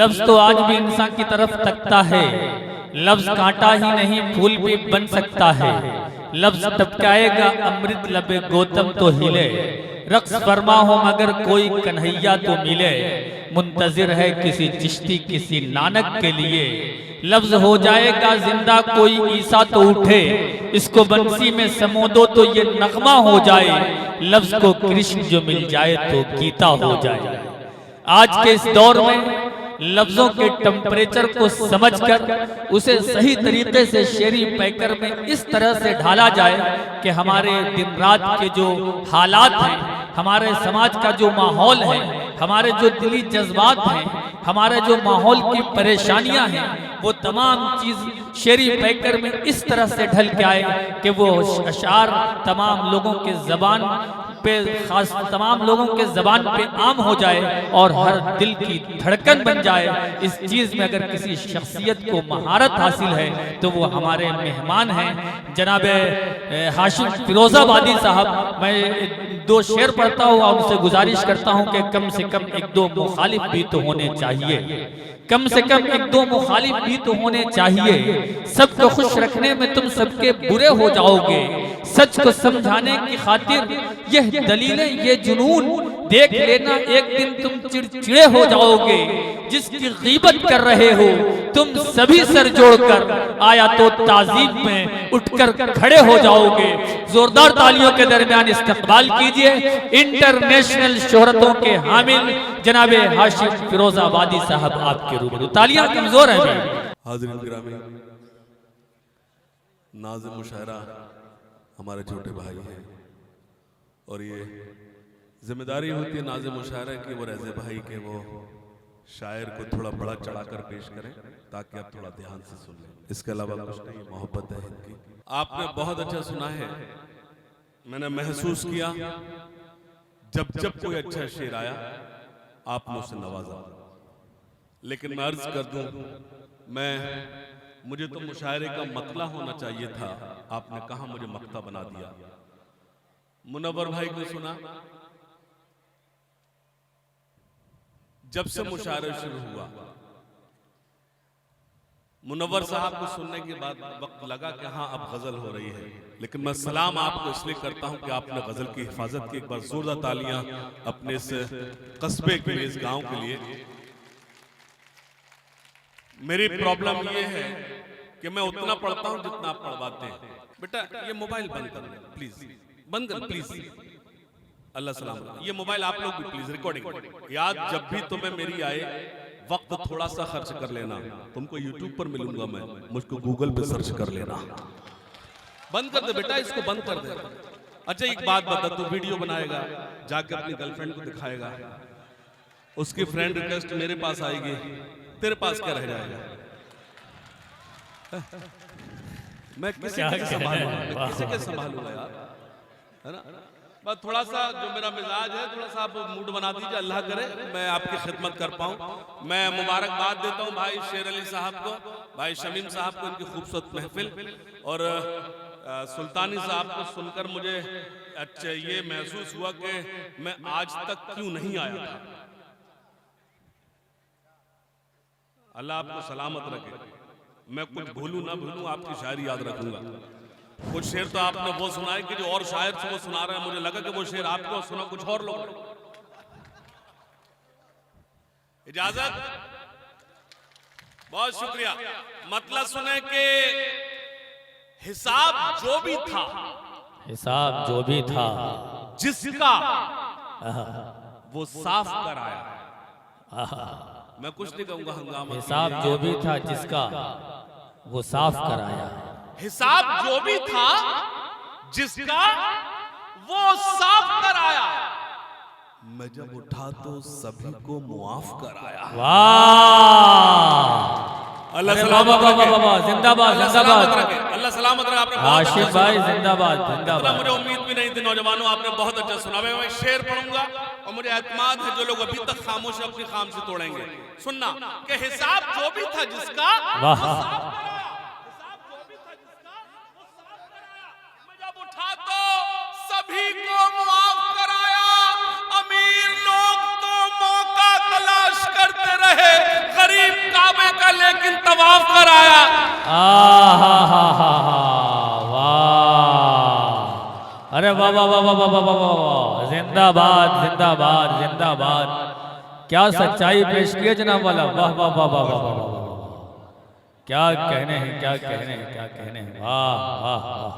लफ्ज तो आज भी इंसान की तरफ तकता है, लफ्ज कांटा ही नहीं फूल भी बन सकता है। लफ्ज टपकाएगा अमृत लबे गौतम तो हिले, रक्स फरमा हो मगर कोई कन्हैया तो मिले। मुंतजिर है किसी चिश्ती किसी नानक के लिए, लफ्ज हो जाएगा जिंदा कोई ईसा तो उठे। इसको बंसी में समो दो तो ये नगमा हो जाए, लफ्ज को कृष्ण जो मिल जाए तो गीता हो जाए। आज के इस दौर में लफ्जों के टेम्परेचर को समझकर उसे सही तरीके से शेरी पैकर में इस तरह से ढाला जाए कि हमारे दिन रात के जो हालात हैं, हमारे समाज का जो माहौल है, हमारे जो दिली जज्बात हैं, हमारे जो माहौल की परेशानियां हैं, वो तमाम चीज शेरी पैकर में इस तरह से ढल के आए कि वो अशार तमाम लोगों के जबान पे, खास तमाम लोगों के जबान पे आम हो जाए और हर दिल की धड़कन बन जाए। इस चीज में अगर किसी शख्सियत को महारत हासिल है तो वो हमारे मेहमान हैं जनाब हाशिम फिरोजाबादी साहब। मैं दो शेर पढ़ता हूँ और उनसे गुजारिश करता हूँ कि कम से कम एक दो मुखालिफ भी तो होने चाहिए, कम से कम एक दो मुखालिफ भी तो होने चाहिए। सबको खुश रखने में तुम सबके बुरे हो जाओगे, सच को समझाने की खातिर यह दलीलें ये जुनून देख लेना एक दिन तुम चिड़चिड़े हो जाओगे। जिसकी गीबत कर रहे हो तुम सभी सर जोड़कर आया तो ताजीब में उठकर खड़े हो जाओगे। जोरदार तालियों के दरमियान इस्तकबाल कीजिए इंटरनेशनल शोहरतों के हामिल जनाब हाशिम फिरोजाबादी साहब आपके रूबरू। तालियां कमजोर हैं। हाज़रीन गिरामी, नाज़िम मुशायरा हमारे छोटे भाई हैं और ये जिम्मेदारी होती है नाज़िम मुशायरा की वो रज़े भाई के वो शायर को थोड़ा बड़ा चढ़ाकर पेश करें ताकि आप थोड़ा ध्यान से सुन लें। इसके अलावा कुछ नहीं, मोहब्बत है इनकी। आपने बहुत अच्छा सुना है, मैंने महसूस किया जब जब कोई अच्छा शेर आया आपने उसे नवाजा। लेकिन मैं अर्ज कर दूं, मुझे तो मुशायरे का मतला होना चाहिए था, आपने कहा मुझे मक्ता बना दिया। मुनव्वर भाई को सुना, जब से मुशायरा शुरू हुआ मुनव्वर साहब को सुनने के बाद वक्त लगा कि हाँ अब गजल हो रही है। लेकिन मैं सलाम आपको इसलिए करता हूं कि आपने गजल की हिफाजत की। एक बार जोरदार तालियां अपने इस कस्बे के लिए, इस गांव के लिए। मेरी प्रॉब्लम ये है कि मैं उतना पढ़ता हूं जितना आप पढ़वाते हैं। बेटा ये मोबाइल बंद कर प्लीज, बंद कर प्लीज, अल्लाह सलाम। ये मोबाइल आप लोग भी प्लीज रिकॉर्डिंग याद, जब भी तुम्हें मेरी आए वक्त थोड़ा सा खर्च कर लेना। तुमको यूट्यूब पर मिलूंगा मैं, मुझको गूगल पे सर्च कर लेना। बंद कर दे बेटा, इसको बंद कर दे। अच्छा एक बात बता, तू वीडियो बनाएगा जाके अपनी गर्लफ्रेंड को दिखाएगा, उसकी फ्रेंड रिक्वेस्ट मेरे पास आएगी, तेरे पास क्या रह जाएगा? मैं किसी के संभालूंगा, किसी के संभालूंगा यार, है ना? बस थोड़ा सा जो मेरा मिजाज है थोड़ा सा आप मूड बना दीजिए, अल्लाह करे मैं आपकी खिदमत कर पाऊं। मैं मुबारकबाद देता हूं भाई शेर अली साहब को, भाई शमीम साहब को, इनकी खूबसूरत महफिल, और सुल्तानी साहब को सुनकर मुझे अच्छा ये महसूस हुआ कि मैं आज तक क्यों नहीं आया था। अल्लाह आपको सलामत रखे, मैं कुछ भूलूं ना भूलूं, आपकी शायरी याद रखूंगा। कुछ शेर तो आपने वो सुना है कि जो और शायर से वो सुना रहे हैं, मुझे लगा कि वो शेर आपको सुना कुछ और लोग। इजाजत, बहुत शुक्रिया। मतलब सुने कि हिसाब जो भी था, हिसाब जो भी था जिसका वो साफ कर आया। मैं कुछ नहीं कहूंगा हंगामा। हिसाब जो भी था जिसका वो साफ कराया, हिसाब जो भी था जिसका वो साफ कराया, मैं जब उठा तो सभी को मुआफ कराया। वाह, अल्लाह जिंदाबाद जिंदाबाद, अल्लाह सलामत रखे। आपने आशिफ भाई जिंदाबाद जिंदाबाद। मुझे उम्मीद भी नहीं थी नौजवानों, आपने बहुत अच्छा सुना। मैं शेर पढ़ूंगा और मुझे एतमाद है जो लोग अभी तक खामोश अपनी खामोशी तोड़ेंगे। सुनना कि हिसाब जो भी था जिसका, वाह, सभी को मुआफ कराया। अमीर लोग तो मौका तलाश करते रहे, गरीब वाह वाह वाह वाह वाह वाह वाह, जिंदाबाद जिंदाबाद जिंदाबाद, क्या सच्चाई पेश की है जनाब वाला, वाह वाह वाह वाह वाह वाह, क्या कहने हैं क्या कहने हैं क्या कहने हैं, वाह वाह वाह,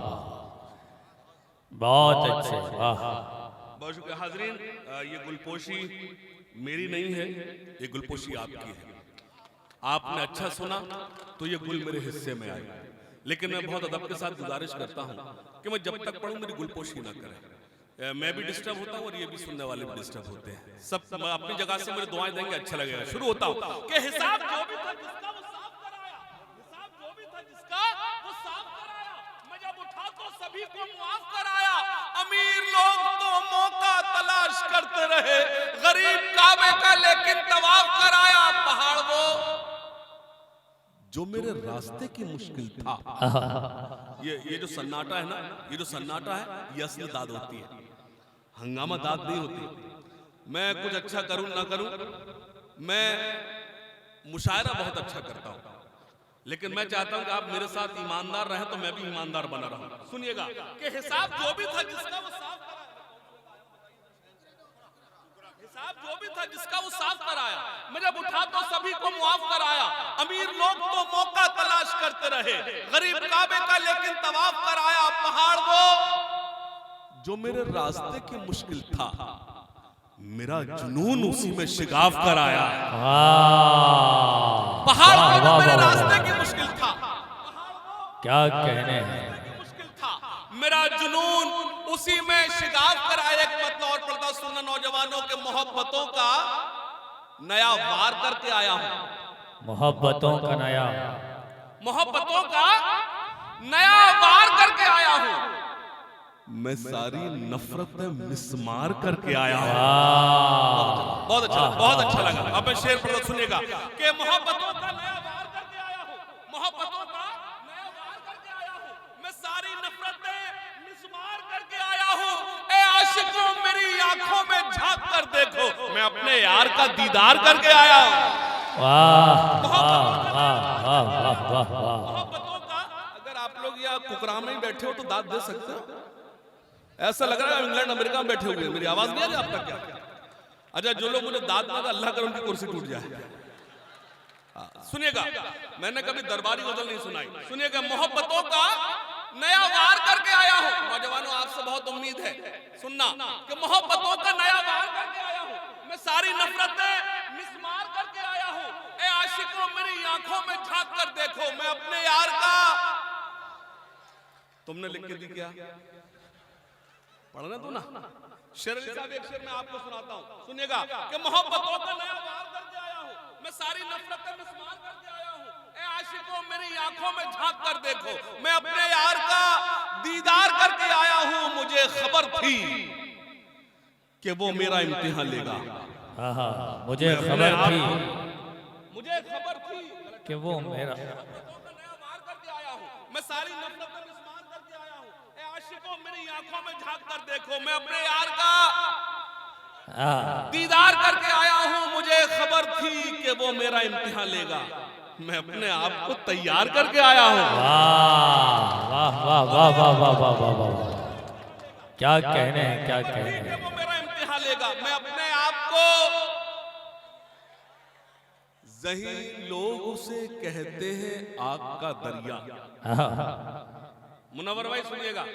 बहुत अच्छे, वाह। बहुत शुक्रिया हाजरीन। ये गुलपोशी मेरी नहीं है, ये गुलपोशी आपकी है। आपने अच्छा सुना तो ये गुल मेरे हिस्से में आई, लेकिन मैं बहुत अदब के साथ गुजारिश करता हूँ कि मैं जब तक पढ़ूं मेरी गुलपोशी ना करें। मैं भी डिस्टर्ब होता हूँ और ये भी सुनने वाले भी डिस्टर्ब होते हैं। सब अपनी जगह से मेरे दुआएं देंगे, अच्छा लगेगा। शुरू होता हूँ कि हिसाब जो भी था जिसका वो साफ कराया, हिसाब जो भी था जिसका वो साफ कराया, मैं जब उठा तो सभी को मुआफ कराया। अमीर लोग तो मौका तलाश करते रहे, गरीब काबे का लेकिन तवाफ कराया। पहाड़ वो जो मेरे रास्ते की मुश्किल था। ये जो सन्नाटा है ना, ये जो सन्नाटा है, ये असली दाद होती है, हंगामा दाद नहीं होती। मैं कुछ अच्छा करूं ना करूं, मैं मुशायरा बहुत अच्छा करता हूं, लेकिन मैं चाहता हूं कि आप मेरे साथ ईमानदार रहें तो मैं भी ईमानदार बना रहूं। सुनिएगा कि हिसाब जो भी था जिसका वो साफ हिसाब जो भी था जिसका वो साफ कराया, मैं जब उठा तो सभी को मुआफ कराया। अमीर लोग तो मौका तलाश करते रहे, गरीब काबे का लेकिन तवाफ कराया। पहाड़ वो जो मेरे रास्ते की मुश्किल था, मेरा जुनून उसी में शिगाफ कराया। पहाड़ वो जो मेरे रास्ते की मुश्किल था, क्या कहने हैं, मुश्किल था, मेरा जुनून उसी में शिगाफ कराया। एक मतलब और पढ़ता सुनना नौजवानों के मोहब्बतों का नया वार करके आया हूं, मोहब्बतों का नया, मोहब्बतों का नया वार करके आया हूं, मैं सारी नफरतें मिसमार करके आया हूं। बहुत अच्छा लगा। अब मैं शेर पढ़ता सुनिएगा कि मोहब्बतों का नया वार करके आया हूं, मोहब्बतों का नया वार करके आया हूं, मैं सारी नफरतें मिसमार करके आया हूं। ए आशिकों मेरी आंखों में झांक कर देखो, मैं अपने यार का दीदार करके आया हूं। वाह वाह वाह वाह वाह वाह। मोहब्बतों का, अगर आप लोग यहाँ कुकराम में बैठे हो तो दाद दे सकते हो। ऐसा लग रहा है इंग्लैंड अमेरिका में बैठे हुए, मेरी आवाज नहीं आ रही आप तक क्या? अच्छा, जो लोग मुझे दाद ना, अल्लाह करे उनकी कुर्सी टूट जाए। सुनिएगा, मैंने कभी दरबारी गजल नहीं सुनाई। सुनिएगा, मोहब्बतों का नया वार करके आया हूं। नौजवानों, आपसे बहुत उम्मीद है सुनना कि मोहब्बतों का नया वार करके आया हूं, मैं सारी नफरतें मिसमार करके आया हूं। ए आशिकों मेरी आंखों में झांक कर देखो, मैं अपने यार का, तुमने लिख के दी क्या? पढ़ना तो ना। शेर अली साहब एक शेर मैं आपको सुनाता हूं, सुनिएगा कि मोहब्बतों का नया वार करके आया हूं, मैं सारी नफरतें मिसमार करके आया हूं। ए आशिकों मेरी आंखों में झांक कर देखो, मैं अपने यार का दीदार करके आया हूं। मुझे खबर थी कि वो मेरा इम्तिहान लेगा। मुझे खबर थी, मुझे खबर थी कि वो मेरा, मोहब्बतों का नया वार करके आया हूं, मैं सारी नफरतें मिसमार करके आया हूं। ए आशिकों मेरी आंखों में झांक कर देखो, मैं अपने यार का दीदार करके आया हूं। मुझे खबर थी कि वो मेरा इम्तिहान लेगा, मैं अपने आप को तैयार करके आया हूं। वाह वाह वाह वाह वाह वाह वाह वाह, क्या कहने हैं क्या कहने हैं। वो मेरा इम्तिहान लेगा, मैं अपने आप को, ज़हीन लोग उसे कहते हैं आग का दरिया। मुनव्वर भाई सुनिएगा,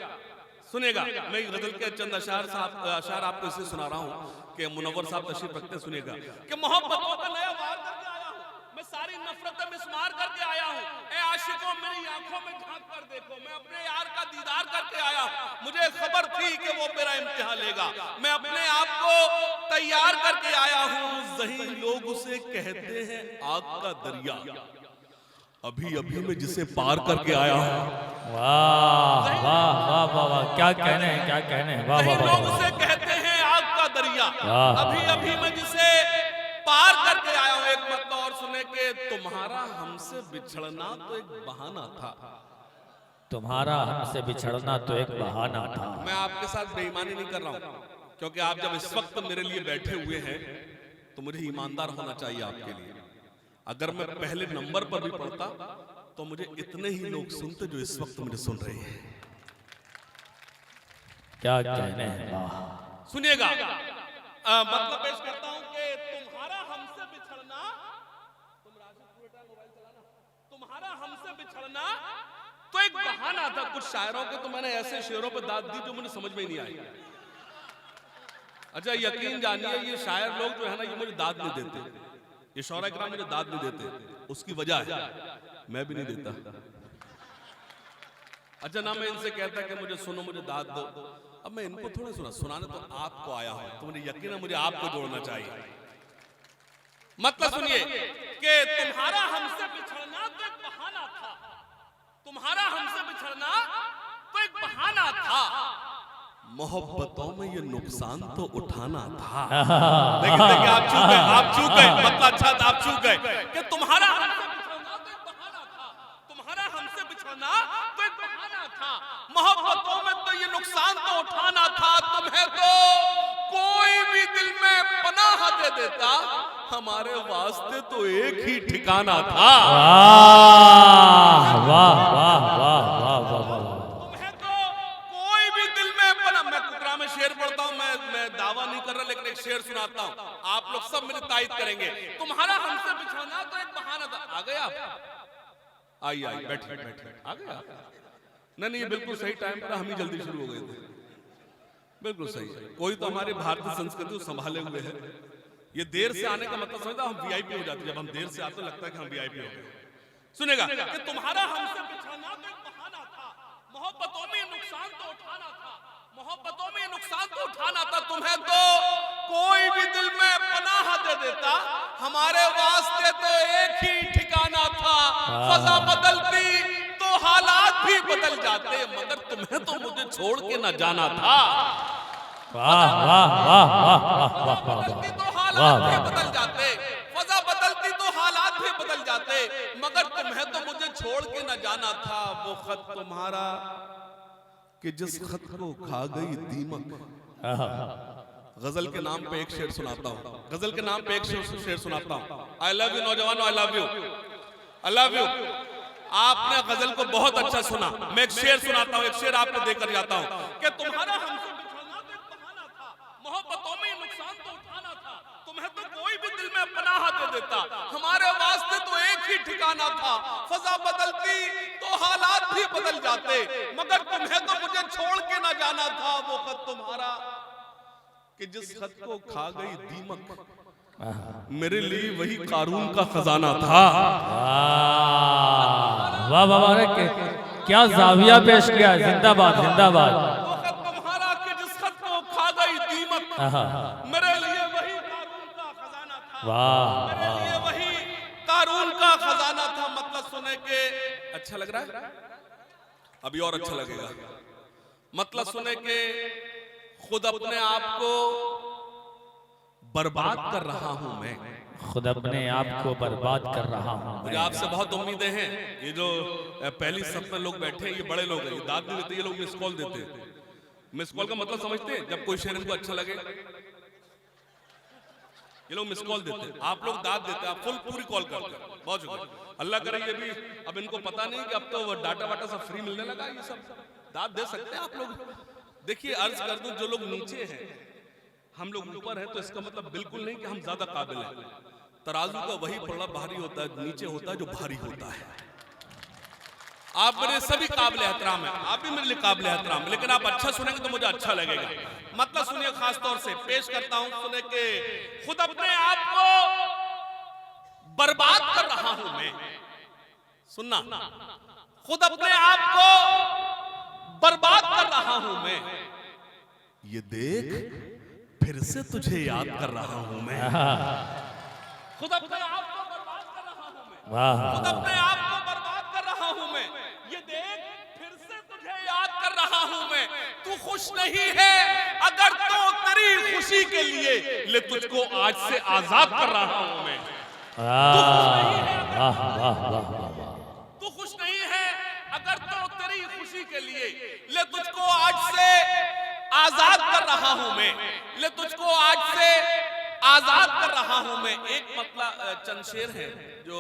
सुनिएगा, मैं गजल के चंद अशार आपको इससे सुना रहा हूं कि मुनव्वर साहब तशरीफ रखते। सुनिएगा कि मोहब्बतों का नया वार करके आया हूं, मैं सारी नफरतें मिसमार करके आया हूं। ए आशिकों मेरी आंखों में झांक कर देखो, मैं अपने यार का दीदार करके आया हूं। मुझे खबर थी कि वो मेरा इम्तिहान लेगा, मैं अपने आप को तैयार करके आया हूं। ज़हीन लोग उसे कहते हैं आग का दरिया, अभी अभी मैं जिसे पार करके आया हूं। वाह वाह वाह वाह वाह, क्या कहने हैं क्या कहने हैं, वाह वाह लोग वाह। उसे कहते हैं आग का दरिया, वाह। अभी अभी मैं जिसे पार करके आया हूं। एक मतलब और सुने कि तुम्हारा हमसे बिछड़ना तो एक बहाना था, तुम्हारा हमसे बिछड़ना तो एक बहाना था। मैं आपके साथ बेईमानी नहीं कर रहा हूं, क्योंकि आप जब इस वक्त मेरे लिए बैठे हुए हैं तो मुझे ईमानदार होना चाहिए आपके लिए। अगर मैं पहले नंबर पर भी पढ़ता तो मुझे इतने ही लोग सुनते जो इस वक्त मुझे सुन रहे हैं। क्या कहने हैं, वाह। सुनिएगा, मतलब पेश करता हूं कि तुम्हारा हमसे बिछड़ना, तुम राजू पूरे टाइम मोबाइल चलाना, तुम्हारा हमसे बिछड़ना तो एक बहाना था। कुछ शायरों के तो मैंने ऐसे शेरों पे दाद दी जो मुझे समझ में ही नहीं आई। अच्छा यकीन जानिए, ये शायर लोग जो है ना, ये मुझे दाद नहीं देते, ये शौरा इकराम मुझे दाद नहीं देते। उसकी वजह है मैं भी नहीं देता। अच्छा ना मैं इनसे कहता कि मुझे सुनो, मुझे दाद दो, अब मैं इनको थोड़ी सुनाने तो आपको आया हूं, तो मुझे यकीन है मुझे आपको जोड़ना चाहिए। मतलब सुनिए कि तुम्हारा हमसे बिछड़ना तो एक बहाना था, तुम्हारा हमसे बिछड़ना तो एक बहाना था, मोहब्बतों में ये नुकसान तो उठाना था। देखिए आप चूक गए, आप चूक गए, मतलब अच्छा था आप चूक गए कि तुम्हारा हमसे बिछड़ना तो एक बहाना था, तुम्हारा हमसे बिछड़ना तो एक बहाना था, मोहब्बतों में तो ये नुकसान तो उठाना था। तुम्हें तो कोई भी दिल में पनाह दे देता, हमारे वास्ते तो एक ही ठिकाना था। वाह वाह वाह वाह वाह वाह। तुम्हें तो कोई भी दिल में पनाह, मैं कुकरा में शेर पढ़ता हूं, मैं दावा नहीं कर रहा, लेकिन एक शेर सुनाता हूं, आप लोग सब मेरी तारीफ करेंगे। तुम्हारा हमसे बिछड़ना तो एक बहाना था। आ गए आप? आइए बैठिए बैठिए। आ गए आप? नहीं बिल्कुल सही टाइम पर, हम ही जल्दी शुरू हो गए थे, बिल्कुल सही। कोई तो हमारी भारतीय संस्कृति को संभाले हुए है। ये देर से आने का मतलब समझता, हम वीआईपी हो जाते हैं। जब हम देर से आते लगता है कि हम वीआईपी हो गए। सुनेगा कि तुम्हारा हमसे बिछड़ना तो एक बहाना था, मोहब्बतों में नुकसान तो उठाना था, मोहब्बतों में नुकसान तो उठाना था। तुम्हें तो कोई भी दिल में पनाह दे देता, हमारे वास्ते तो एक ही ठिकाना था। फजा बदलती तो हालात भी बदल जाते, मगर तुम्हें तो मुझे छोड़ के न जाना था। वाह वाह वाह वाह वाह बदलती तो हालात भी बदल जाते, फजा बदलती तो हालात भी बदल जाते, मगर तुम्हें तो मुझे छोड़ के न जाना था। वो खत तुम्हारा कि जिस खत को खा गई दीमक। गजल के नाम पे एक शेर सुनाता हूँ, गजल के नाम पे एक शेर सुनाता हूँ। आई लव यू नौजवानों, I love you, I love you. आपने गजल को बहुत अच्छा सुना, मैं एक शेर सुनाता हूँ, एक शेर आपको देकर जाता हूँ कि तुम्हारा हमसे बिछड़ना तो एक बहाना था, मोहब्बतों में नुकसान तो उठाना था। तुम्हें तो कोई भी दिल में पनाह दे देता, हमारे वास्ते तो एक ही ठिकाना था। फजा बदलती तो हालात भी बदल जाते, मगर तुम्हें तो मुझे छोड़ के ना जाना था। वो खत तुम्हारा कि जिस खत को खा गई दीमक, मेरे लिए वही कारून का खजाना था। वाह वाह वाह, क्या जाविया पेश किया, जिंदाबाद जिंदाबाद। वो खत तुम्हारा कि जिस खत को खा गई दीमक, मेरे लिए वही कारून का खजाना था। वाह, मेरे लिए वही कारून का खजाना था। मतलब सुने के अच्छा लग रहा है, अभी और अच्छा लगेगा। मतलब सुने के खुद अपने आप को बर्बाद कर रहा हूं मैं, खुद अपने आप को बर्बाद कर रहा हूं। मुझे आपसे बहुत उम्मीदें हैं। ये जो पहली सब में लोग बैठे हैं, ये बड़े लोग हैं, ये दाद नहीं देते, ये लोग मिस कॉल देते हैं। मिस कॉल का मतलब समझते हैं? जब कोई शेर इनको अच्छा लगे ये लोग मिस कॉल देते हैं, आप लोग दाद देते हैं, आप फुल पूरी कॉल करते हैं। बहुत शुक्रिया, अल्लाह करे ये भी, अब इनको पता नहीं कि अब तो डाटा वाटा सब फ्री मिलने लगा, ये सब दाद दे सकते हैं आप लोग। देखिए अर्ज कर दूं, जो लोग नीचे हैं, हम लोग ऊपर हैं, तो इसका मतलब बिल्कुल नहीं कि हम ज्यादा काबिल हैं। तराजू का वही पड़ा भारी होता है, नीचे होता है जो भारी होता है। आप मेरे सभी काबिल एहतराम हैं, आप भी मेरे लिए काबिल एहतराम, लेकिन आप अच्छा सुनेंगे तो मुझे अच्छा लगेगा। मतलब सुनिए, खास तौर से पेश करता हूं, सुने के खुद अपने आप को बर्बाद कर रहा हूं मैं। सुनना, खुद अपने आप को बर्बाद कर रहा हूं मैं, ये देख फिर से तुझे याद कर रहा हूं मैं। खुद अपने आप को बर्बाद कर रहा हूं मैं, खुद अपने आप को बर्बाद कर रहा हूं मैं, ये देख फिर से तुझे याद कर रहा हूं मैं। तू खुश नहीं है अगर तो तेरी खुशी के लिए ले तुझको आज से आजाद कर रहा हूं मैं। तू खुश नहीं है अगर तो तेरी खुशी के लिए ले तुझको आज से आजाद कर रहा हूं मैं, ले तुझको आज से आजाद कर रहा हूं मैं। एक मतलब चंद शेर हैं जो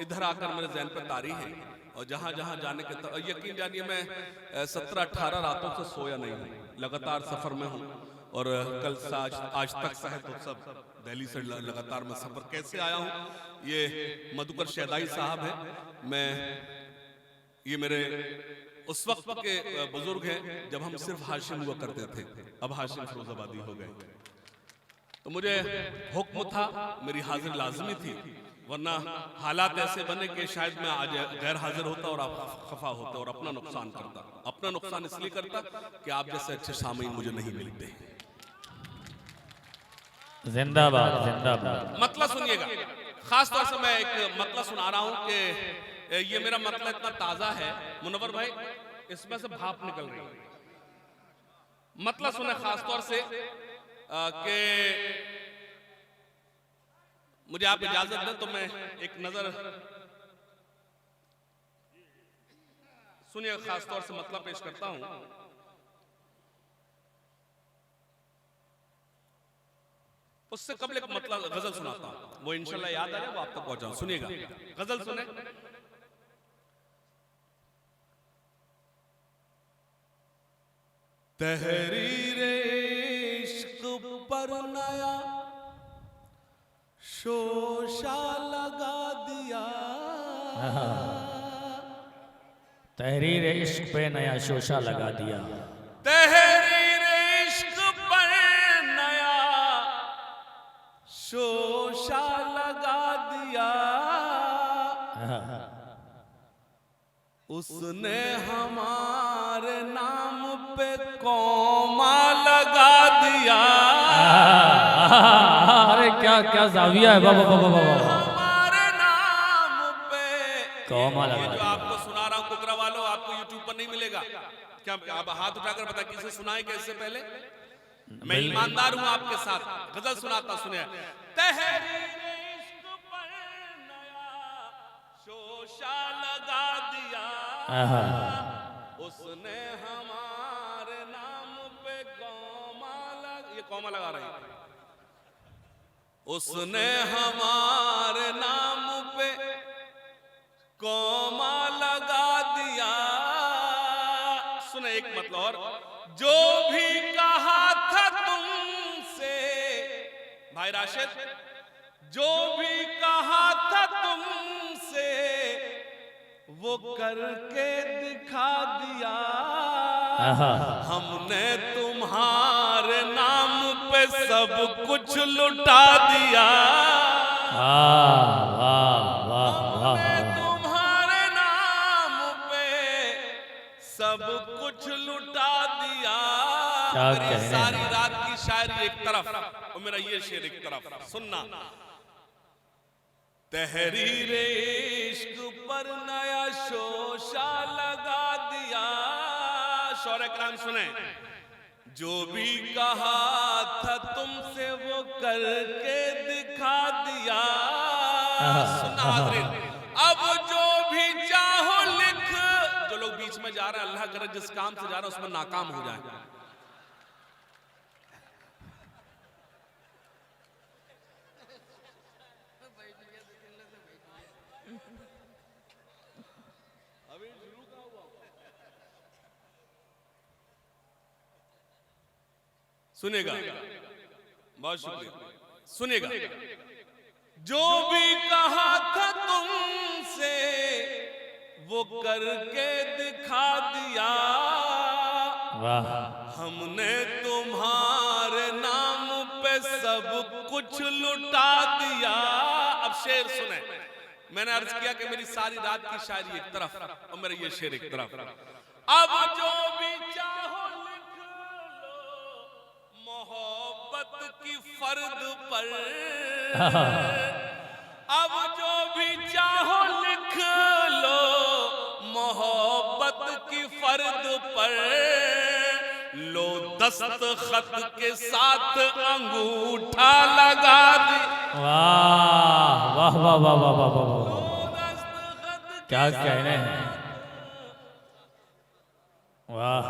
इधर आकर मेरे ज़हन पर तारी है। और जहां जहां जाने के यकीन जानिए मैं 17-18 रातों से सोया नहीं हूँ, लगातार सफर में हूँ। और कल से आज तक साहब तो सब दिल्ली से लगातार मैं सफर कैसे आया हूँ। ये मधुकर शहदाई साहब है, मैं ये मेरे उस वक्त के बुजुर्ग हैं जब हम सिर्फ हाशिम हुआ करते थे, अब हाशिम फिरोजाबादी हो गए। तो मुझे हुक्म था, मेरी हाजिर लाजमी थी, वरना हालात ऐसे बने कि शायद मैं आज गैर हाजिर होता और आप खफा होते और अपना नुकसान करता। अपना नुकसान इसलिए करता कि आप जैसे अच्छे सामीन मुझे नहीं मिलते। जिंदाबाद जिंदाबाद। मतलब सुनिएगा, खास तौर से मैं एक मतलब सुना रहा हूं कि ये मेरा मतलब इतना ताजा है मुनव्वर भाई, इसमें से भाप निकल रही है। मतलब सुने खास तौर से कि मुझे आप इजाजत दें तो मैं एक नजर सुनिए, खास तौर से मतलब पेश करता हूं। उससे कबल एक मतलब गजल सुनाता हूं, वो इंशाल्लाह याद आ जाए, वो आप तक पहुंचाऊं। सुनिएगा, गजल सुने। तहरीर इश्क पर नया शोशा लगा दिया, तहरीर इश्क पे नया शोशा लगा दिया। तहरीर इश्क पर नया शोशा लगा दिया, उसने हमारे नाम पे कौमा लगा दिया। अरे क्या क्या जाविया है बाबा बाबा बाबा। हमारे नाम पे कौमा लगा ये जो दिया। आपको सुना रहा हूँ कुकरा वालों, आपको यूट्यूब पर नहीं मिलेगा। क्या आप हाथ उठाकर बता किसे सुनाए कैसे? पहले मैं ईमानदार हूं आपके साथ, गजल सुनाता सुने। तहरीर इश्क पर नया शोशा लगा दिया, उसने हमारे नाम पे ये कौमा लगा रही है। उसने हमारे नाम पे कौमा लगा दिया। सुने एक मतलब और, जो भी कहा था तुमसे भाई राशिद, जो भी कहा था तुमसे वो करके दिखा दिया। हमने तुम्हारे नाम पे सब कुछ लुटा दिया। हमने तुम्हारे नाम पे सब कुछ लुटा दिया। मेरी सारी रात की शायरी एक तरफ और मेरा ये शेर एक तरफ, सुनना। तहरीर इश्क पर नया शोशा लगा दिया। शौर्य कराम सुने, जो भी कहा था तुमसे वो करके दिखा दिया। सुनना हाज़रीन, अब जो भी चाहो लिख। जो लोग बीच में जा रहे हैं, अल्लाह करे जिस काम से जा रहे हैं उसमें नाकाम हो जाए। सुनेगा, बहुत शुक्रिया। सुनेगा, जो भी कहा था तुमसे वो करके दिखा दिया। हमने तुम्हारे नाम पे सब कुछ लुटा दिया। अब शेर सुने, मैंने अर्ज किया कि मेरी सारी रात की शायरी एक तरफ और मेरा ये शेर एक तरफ। अब जो भी चाहो मोहब्बत की फर्द पर, अब जो भी चाहो लिख लो मोहब्बत की फर्द पर। लो दस्तखत के साथ अंगूठा लगा दी। वाह वाह वाह वाह वाह वाह वाह, क्या कहने हैं। वाह,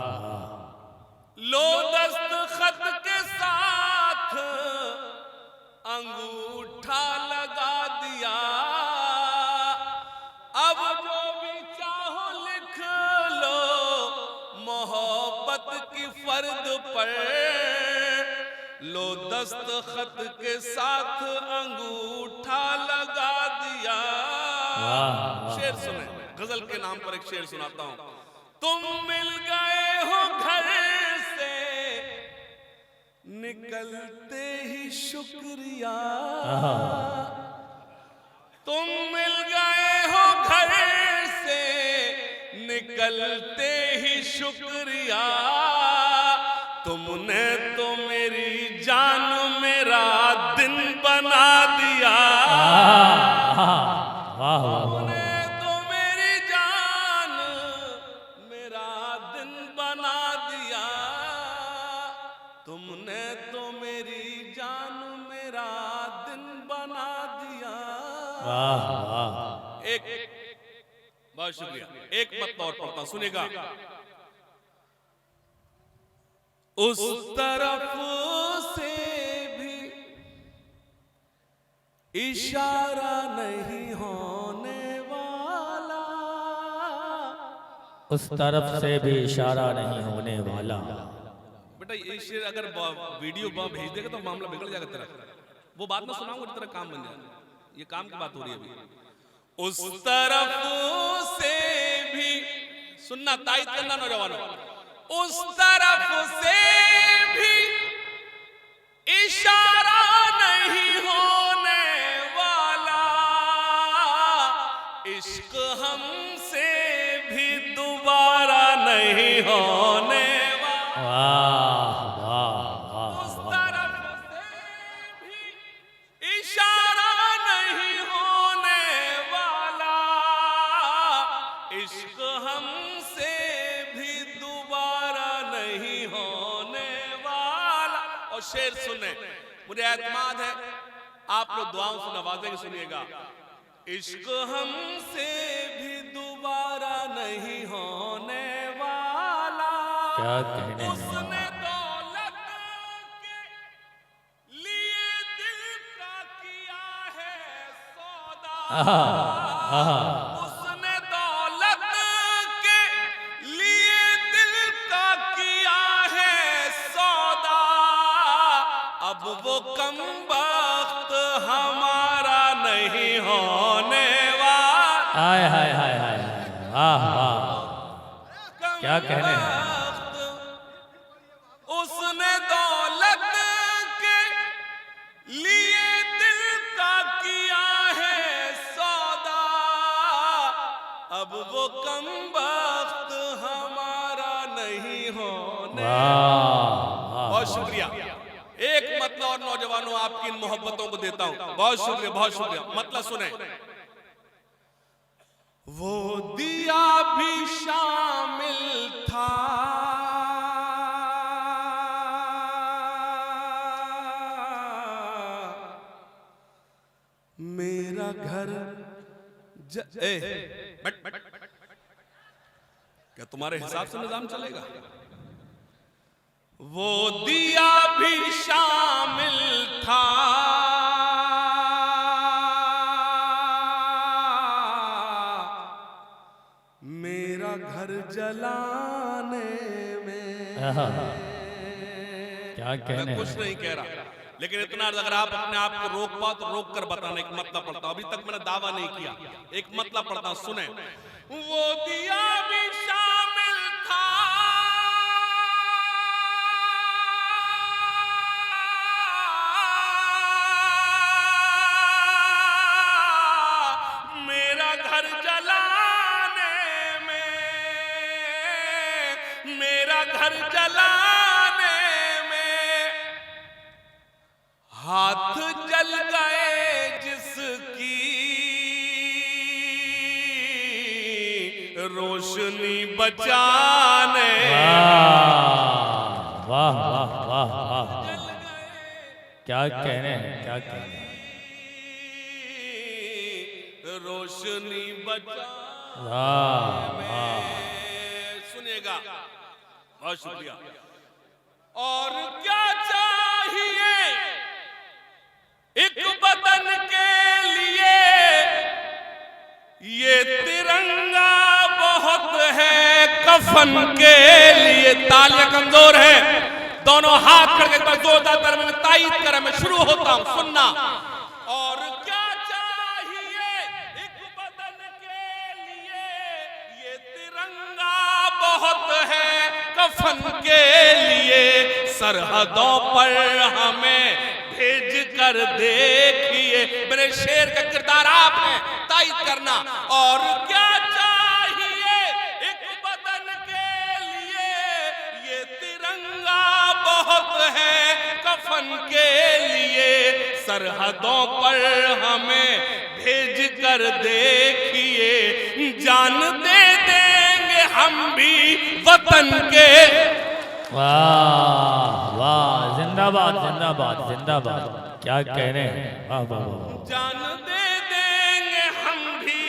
लो दस्तखत के साथ अंगूठा लगा दिया। अब जो भी चाहो दस्तखत के साथ अंगूठा लगा दिया। शेर सुने, गजल के नाम पर एक शेर सुनाता हूं। तुम मिल गए हो घर से निकलते ही शुक्रिया, तुम मिल गए हो घर से निकलते ही शुक्रिया, तुमने तो मेरी जान मेरा दिन बना दिया। तुमने तो मेरी जान मेरा दिन बना दिया, तुमने तो मेरी जान मेरा दिन बना दिया। एक बहुत शुक्रिया। एक मत और पढ़ता हूं, सुनेगा। उस तरफ से भी इशारा नहीं होने वाला, उस तरफ से भी इशारा नहीं होने वाला। बेटा ये शेर अगर वीडियो भेज देगा तो मामला बिगड़ जाएगा तेरा। वो बात में सुनाऊंगा तेरा काम बन जाएगा। ये काम की बात हो रही है अभी। उस तरफ से भी, सुनना तायद करना नौजवानों, उस तरफ से भी इशारा नहीं होने वाला, इश्क हमसे भी दोबारा नहीं होने वाला। उस तरफ से भी इशारा नहीं होने वाला, इश्क हमसे भी दोबारा नहीं होने वाला। और शेर सुने, मुझे एतमाद है आप लोग दुआओं से नवाजेंगे। सुनिएगा। इश्क हमसे भी दोबारा नहीं होने वाला, क्या कहने उसने दौलत के लिए दिल का किया है सौदा, उसने दौलत के लिए दिल का किया है सौदा, अब वो कमबख्त हमारा नहीं होने वाला। हाय हाय हाय हाय, क्या कहने हैं। उसने दौलत के लिए दिल का किया है सौदा, अब वो कमबख्त हमारा नहीं होने। बहुत शुक्रिया। एक मतलब और नौजवानों आपकी इन मोहब्बतों को देता हूं। बहुत शुक्रिया, बहुत शुक्रिया। मतलब सुने। वो दिया भी शामिल था मेरा घर क्या तुम्हारे हिसाब से निजाम चलेगा? वो दिया भी शामिल था मेरा घर जलाने में। क्या कहने मैं कुछ नहीं कह रहा, लेकिन इतना अगर आप अपने आप को रोक पाओ तो रोक कर बताना। एक मतलब पढ़ता हूं, अभी तक मैंने दावा नहीं किया। एक मतलब पढ़ता हूं, सुने। वो दिया भी शामिल था मेरा घर जलाने में, मेरा घर जलाने में। हाथ जल गए जिसकी रोशनी बचाने। वाह वाह वाह वाह, क्या कहने हैं, क्या कहने हैं। रोशनी बचा। सुनिएगा। बहुत शुक्रिया। और क्या चाहिए एक बदन के लिए, ये तिरंगा बहुत है कफन के लिए। तालियां कमजोर है, दोनों हाथ करके एक बार जोरदार में तायीद करें। मैं शुरू होता हूं, सुनना। और क्या चाहिए एक बदन के लिए, ये तिरंगा बहुत है कफन के लिए, सरहदों पर हमें भेज कर देखिए। मेरे शेर का किरदार आप हैं, तायीद करना। और क्या चाहिए एक बदन के लिए, ये तिरंगा बहुत है कफन के लिए, सरहदों पर हमें भेज कर देखिए, जान दे देंगे हम भी वतन के। वाह वाह, जिंदाबाद जिंदाबाद जिंदाबाद, क्या कह रहे हैं, वाह वाह वाह। जान दे देंगे हम भी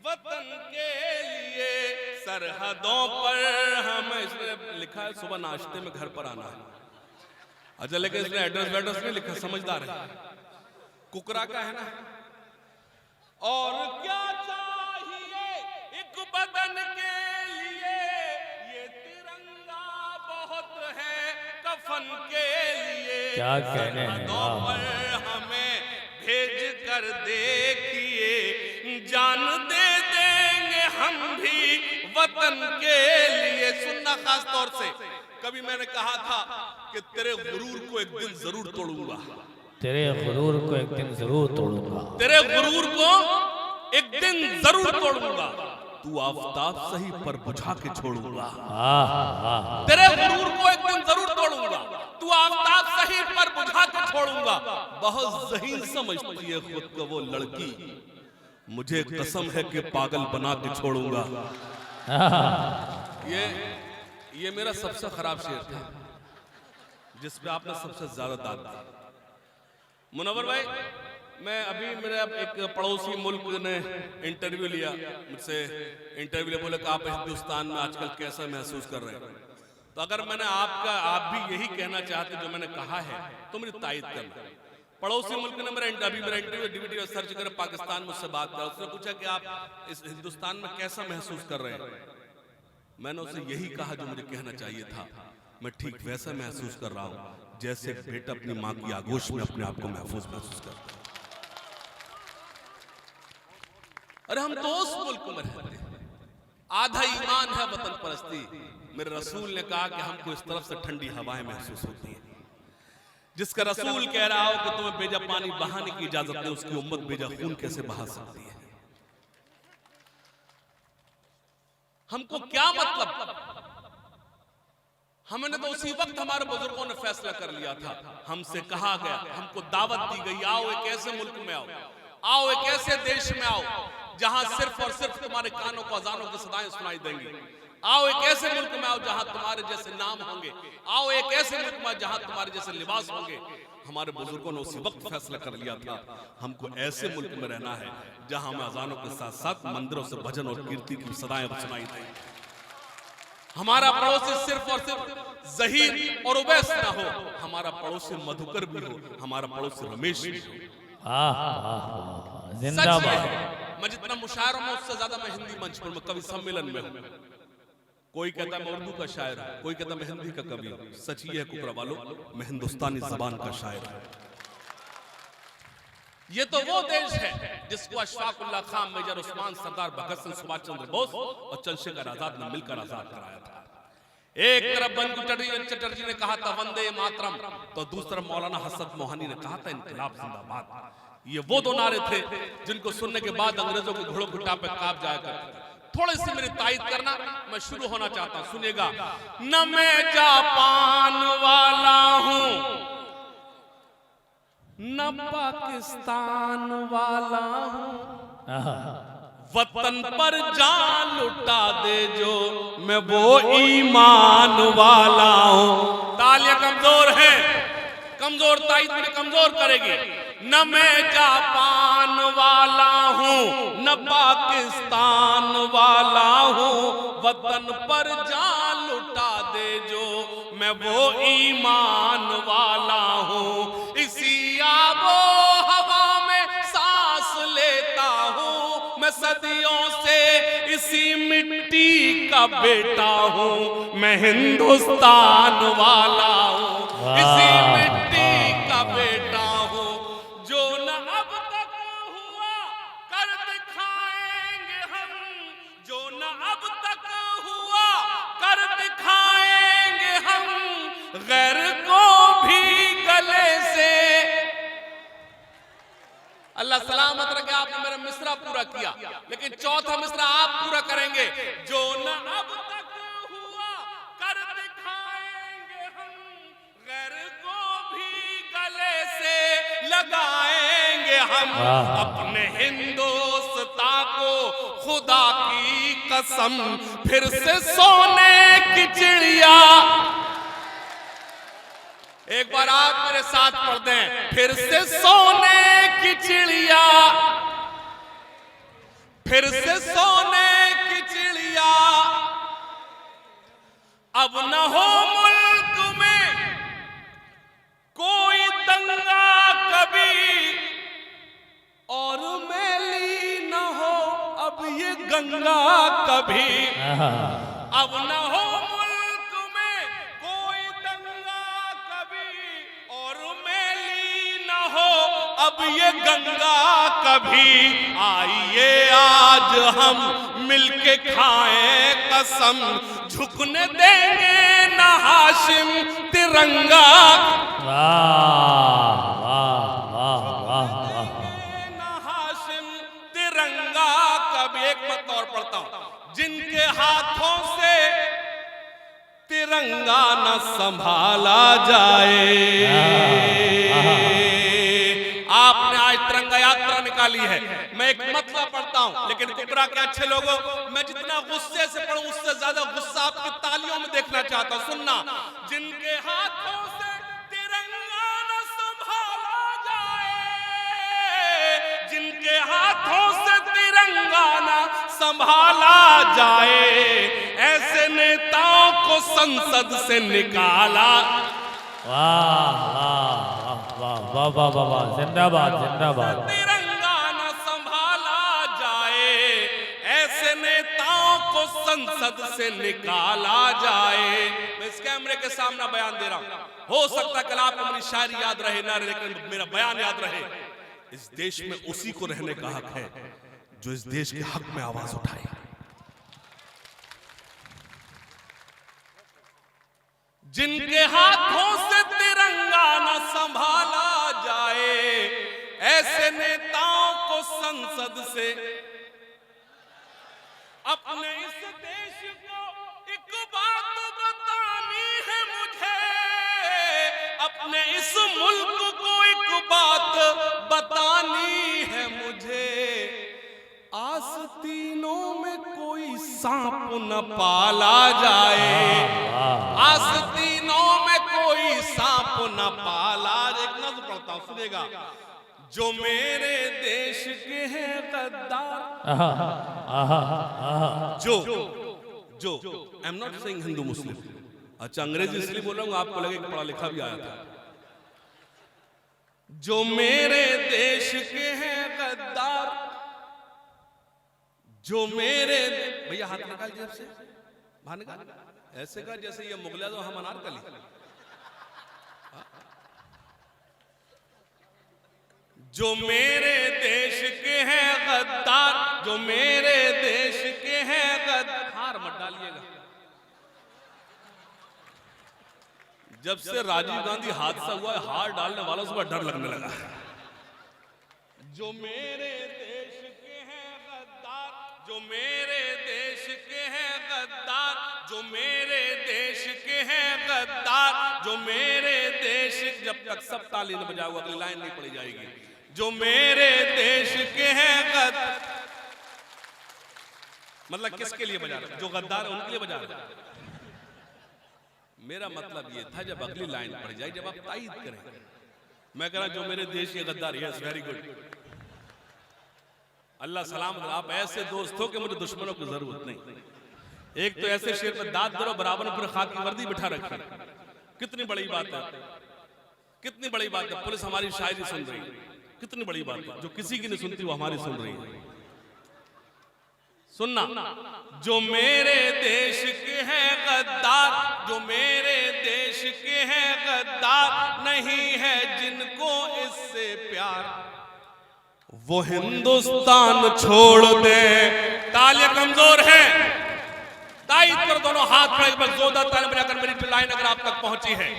वतन के लिए, सरहदों पर हमें। इसमें लिखा है सुबह नाश्ते में घर पर आना है। अच्छा, लेकिन इसमें एड्रेस वेड्रेस नहीं लिखा, समझदार है, कुकरा का है ना। और क्या चाहिए एक बदन के लिए, ये तिरंगा बहुत है कफन के लिए, क्या कहने हैं, सरहदों पर हमें भेज कर देखिए, जान दे देंगे हम भी वतन के लिए। सुनना खास तौर से, कभी मैंने कहा था कि तेरे गुरूर को एक दिन जरूर तोड़ूंगा, तेरे गुरूर को एक दिन जरूर तोड़ूंगा, तेरे गुरूर को एक दिन जरूर तोड़ूंगा, तू आफताब सही पर बुझा के छोड़ूंगा। तेरे गुरूर को एक दिन जरूर तोड़ूंगा, तू आफताब सही पर बुझा के छोड़ूंगा। बहुत ज़हीन समझती है खुद को वो लड़की, मुझे कसम है कि पागल बना के छोड़ूंगा। ये मेरा सबसे खराब शेर था, जिस पे आपने सबसे ज्यादा दाद दी। मुनव्वर भाई, मैं अभी मेरे एक पड़ोसी मुल्क ने इंटरव्यू लिया मुझसे, इंटरव्यू ले बोले कि आप हिंदुस्तान में आजकल कैसा महसूस कर रहे हैं। तो अगर मैंने आप भी यही कहना चाहते जो मैंने कहा है तो मेरी तायीद करना। पड़ोसी मुल्क ने मेरा इंटरव्यू डीवीडी सर्च कर पाकिस्तान मुझसे बात करा, उसने पूछा कि आप इस हिंदुस्तान में कैसा महसूस कर रहे हैं। मैंने उसे यही कहा जो मुझे कहना चाहिए था, मैं ठीक वैसा महसूस कर रहा हूं जैसे बेटा अपनी मां की आगोश में अपने आप को महफूज महसूस करता है। अरे हम तो उस मुल्क में रहते हैं, आधा ईमान है वतन परस्ती। मेरे रसूल ने कहा कि हमको इस तरफ से ठंडी हवाएं महसूस होती हैं। जिसका रसूल कह रहा हो कि तुम्हें बेजा पानी बहाने की इजाजत नहीं, उसकी उम्मत बेजा खून कैसे बहा सकती है। हमको क्या मतलब, हमने तो उसी वक्त हमारे बुजुर्गों ने फैसला कर लिया था। हमसे कहा गया, हमको दावत दी गई, आओ एक ऐसे मुल्क में आओ, आओ एक ऐसे देश में आओ जहां सिर्फ और सिर्फ तुम्हारे कानों को अजानों की सदाएं सुनाई देंगी। आओ एक ऐसे मुल्क में आओ जहां तुम्हारे जैसे नाम होंगे, आओ एक ऐसे मुल्क में जहां तुम्हारे जैसे लिबास होंगे। हमारे बुजुर्गों ने उसी वक्त फैसला कर लिया था, हमको ऐसे मुल्क में रहना है जहां हमें अजानों के साथ साथ मंदिरों से भजन और कीर्ति की सदाएं सुनाई दें। हमारा पड़ोसी सिर्फ और सिर्फ ज़हीर और उवैस ना हो, हमारा पड़ोसी मधुकर भी हो, हमारा पड़ोसी रमेश भी हो। जिंदाबाद। मैं जितना मुशायरों में उससे ज्यादा मैं हिंदी मंच पर, मैं कवि सम्मेलन में हूं। कोई कहता मैं उर्दू का शायर हूं, कोई कहता मैं हिंदी का कवि हूं। सच ये है कुकरा वालों, मैं हिंदुस्तानी जबान का शायर हूं। ये तो वो देश है जिसको अशफाकुल्लाह खान, मेजर उस्मान, सरदार भगत सिंह, सुभाष चंद्र बोस और चंद्रशेखर आजाद ने मिलकर आजाद कराया था। एक तरफ बंकु चटर्जी ने कहा था वंदे मातरम, तो दूसरा मौलाना हसरत मोहानी ने कहा था इनकलाब जिंदाबाद। ये वो दो नारे थे जिनको सुनने के बाद अंग्रेजों के घोड़ों की टाप पे कांप जाया करते थे। थोड़ी सी मेरी तायीद करना, मैं शुरू होना चाहता हूं, सुनिएगा। न मैं जापान वाला हूं, न पाकिस्तान वाला हूं, वतन पर जान लुटा दे जो मैं वो ईमान वाला हूं। तालियां कमजोर है, कमजोर तायीद मुझे कमजोर करेगी। न मैं जापान वाला हूं, न पाकिस्तान वाला हूं, वतन पर जान लुटा दे जो मैं वो ईमान वाला हूं। इसी आबो हवा में सांस लेता हूं मैं सदियों से, इसी मिट्टी का बेटा हूँ, मैं हिंदुस्तान वाला हूँ, इसी मिट्टी का बेटा हूँ, जो न अब तक हुआ कर दिखाएंगे हम, जो न अब तक हुआ कर दिखाएंगे हम, गैर को भी गले से। अल्लाह सलामत रखे, आपने मेरा मिसरा पूरा किया, लेकिन चौथा मिसरा आप पूरा करेंगे। जो न अब तक हुआ कर दिखाएंगे हम, गैर को भी गले से लगाएंगे हम, अपने हिंदुस्तान को खुदा की कसम फिर से सोने की चिड़िया। एक बार आप मेरे साथ पढ़ दें, फिर से सोने की चिड़िया, फिर से सोने की चिड़िया, अब न हो मुल्क में कोई दंगा कभी, और मैली न हो अब ये गंगा कभी, अब न हो मुल्क में कोई दंगा कभी, और मैली न हो अब ये गंगा कभी। आइए आज हम मिलके खाएं कसम, झुकने देंगे न हाशिम तिरंगा, न हाशिम तिरंगा कभी। एक मत और पढ़ता हूं, जिनके हाथों से तिरंगा न संभाला जाए। आपने आज तिरंगा यात्रा निकाली है, मैं एक मतलब पढ़ता हूं, लेकिन कुबरा के अच्छे लोगों, मैं जितना गुस्से से पढ़ूं उससे ज्यादा गुस्सा आपकी तालियों में देखना चाहता हूं। सुनना, जिनके हाथों से तिरंगा न संभाला जाए, जिनके हाथों से तिरंगा न संभाला जाए, ऐसे नेताओं को संसद से निकाला। वाह वाह वाह वाह वाह वाह, जिंदाबाद जिंदाबाद। तिरंगा न संभाला जाए, ऐसे नेताओं को संसद से निकाला जाए। मैं इस कैमरे के सामने बयान दे रहा हूं, हो सकता है कल आपको मेरी शायरी याद रहे ना रहे, लेकिन मेरा बयान याद रहे। इस देश में उसी को रहने का हक है जो इस देश के हक में आवाज उठाए। जिनके हाथों से तिरंगा न संभाला जाए, ऐसे नेताओं को संसद से अपने इस देश को एक बात बतानी है मुझे, अपने इस मुल्क को एक बात बतानी है मुझे। आस्तीनों में कोई सांप न पाला जाए, आस्तीनों में कोई सांप न पाला। एक नज़्म पढ़ता हूं, सुनेगा। जो मेरे देश के हैं गद्दार, जो I am not saying Hindu Muslim, अच्छा अंग्रेजी इसलिए बोल रहा हूं आपको लगे कि पढ़ा लिखा भी आया था। जो मेरे देश के हैं गद्दार, जो मेरे, भैया हाथ निकाल जेब से, बाहर निकाल, ऐसे का जैसे ये मुगला तो हम अनारकली। जो मेरे देश के हैं गद्दार, जो मेरे देश के हैं गद्दार, हार मत डालिएगा। जब से राजीव गांधी हादसा हुआ है, हार डालने वालों से डर लगने लगा है। जो मेरे देश के हैं गद्दार, जो मेरे देश के हैं गद्दार, जो मेरे देश के हैं गद्दार, जो मेरे देश, जब तक सब ताली न बजाओ अगली लाइन नहीं पड़ी जाएगी। जो मेरे देश के हैं गद्दार, मतलब किसके लिए बजा रहे? जो गद्दार है उनके लिए बजा रहे। मेरा मतलब ये था जब अगली लाइन पड़ जाए, जब आप तायीद करें। मैं कह रहा जो मेरे देश के गद्दार, यस वेरी गुड, अल्लाह सलाम। आप ऐसे दोस्त हो कि मुझे दुश्मनों की जरूरत नहीं। एक तो ऐसे शेर पर दाद दरो, बराबर में पूरे खाकी वर्दी बिठा रखी, कितनी बड़ी बात है, कितनी बड़ी बात है। पुलिस हमारी शायरी सुन रही है, कितनी बड़ी बात है। जो किसी की नहीं सुनती वो हमारी सुन रही है। सुनना, जो मेरे देश के हैं गद्दार, जो मेरे देश के हैं गद्दार, नहीं है जिनको इससे प्यार, वो हिंदुस्तान छोड़ दे। तालियां कमजोर है, ताईद कर दोनों हाथ पर एक बार जोरदार तालियां बजाकर मेरी लाइन अगर आप तक पहुंची है।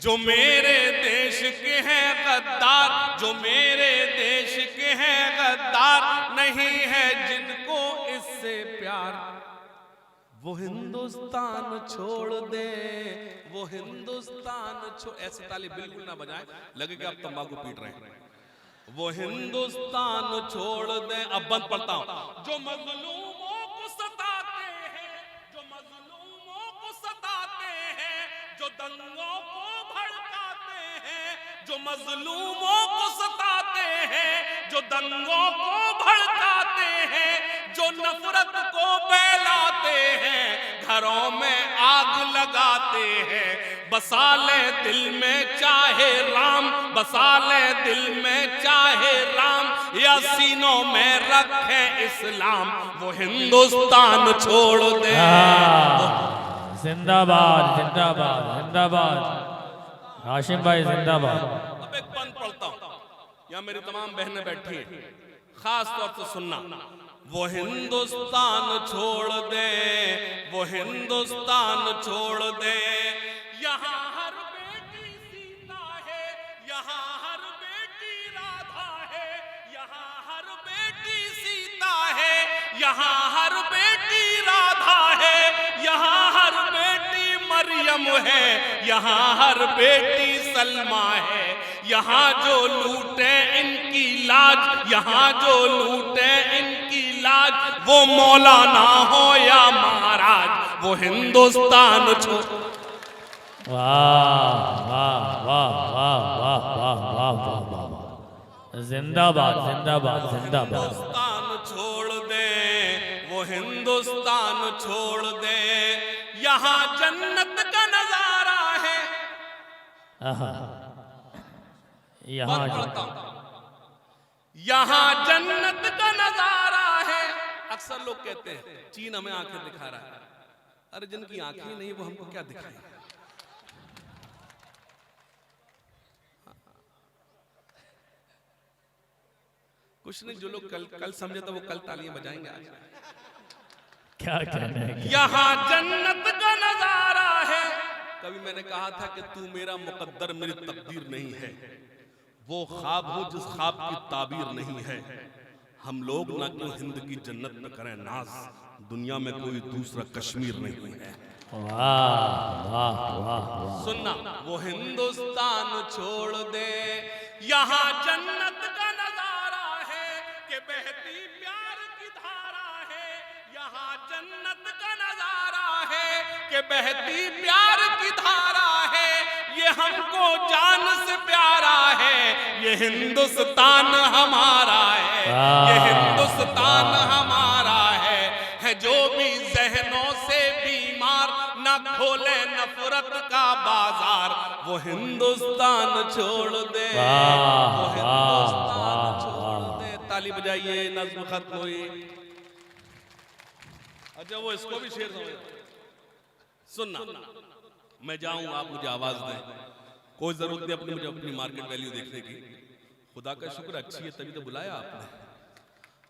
जो मेरे देश के हैं गद्दार, जो मेरे देश के हैं गद्दार, नहीं है जिनको इससे प्यार, वो हिंदुस्तान छोड़ दे, वो हिंदुस्तान छोड़। ऐसे ताली बिल्कुल ना बजाएं, लगे कि आप तंबाकू पीट रहे हैं। वो हिंदुस्तान छोड़ दे। अब बंद पढ़ता हूं। जो मजलूमों को सताते हैं, जो मजलूमों को सताते हैं, जो दंगों को भड़काते हैं, जो मजलूमों को सताते हैं, जो दंगों को भड़काते हैं, जो नफरत को फैलाते हैं, घरों में आग लगाते हैं, बसा ले दिल में चाहे राम, बसा ले दिल में चाहे राम, या सीनों में रखे इस्लाम, वो हिंदुस्तान छोड़ दे। जिंदाबाद जिंदाबाद जिंदाबाद, हाशिम भाई जिंदाबाद। अब एक बंद पढ़ता हूं, यहाँ मेरी तमाम बहनें बैठी हैं, खास तौर से सुनना। वो हिंदुस्तान छोड़ दे, वो हिंदुस्तान छोड़ दे, यहाँ हर बेटी सीता है, यहाँ हर बेटी राधा है, यहाँ हर बेटी सीता है, यहाँ हर बेटी राधा है, यहाँ हर बेटी मरियम है, यहाँ हर बेटी सलमा है, यहाँ जो लूटे इनकी लाज, यहाँ जो लूटे इनकी लाज, वो मौलाना हो या महाराज, वो हिंदुस्तान छोड़। वाह वाह वाह वाह वाह वाह वाह वाह वाह, जिंदाबाद जिंदाबाद जिंदाबाद। हिंदुस्तान छोड़ दे, वो हिंदुस्तान छोड़ दे, यहाँ जन्नत का नजारा है। यहाँ जन्नत का नजारा है। अक्सर लोग कहते हैं चीन हमें आंखें दिखा रहा है। अरे जिनकी आंखें नहीं वो हमको क्या दिखाएं? कुछ नहीं, जो लोग कल समझे तो वो कल तालियां बजाएंगे। आज क्या कहना है? यहाँ जन्नत का नजारा है। कभी मैंने कहा था कि तू मेरा मुकद्दर मेरी तकदीर नहीं है, वो ख्वाब हो जिस ख्वाब की ताबीर नहीं है। हम लोग ना क्यों हिंद की जन्नत में करें नाज, दुनिया में कोई दूसरा कश्मीर नहीं है। वाह वाह वाह। सुनना, वो हिंदुस्तान छोड़ दे, यहाँ जन्नत का नजारा है कि बहती प्यार की धारा है, यहाँ जन्नत का नजारा है कि बहती प्यार की धारा है, ये हमको जान से प्यारा है, ये हिंदुस्तान हमारा है, ये हिंदुस्तान हमारा है जो भी जहनों से बीमार, न खोले नफरत का बाजार, वो हिंदुस्तान छोड़ दे, वो हिंदुस्तान छोड़ दे। ताली बजाइए, नज़्म खत्म हुई। अच्छा वो इसको भी शेर समझ। सुनना, मैं जाऊं आप मुझे आवाज दें, कोई जरूरत नहीं अपनी मुझे अपनी मार्केट वैल्यू देखने की। खुदा का शुक्र अच्छी है तभी तो बुलाया आपने।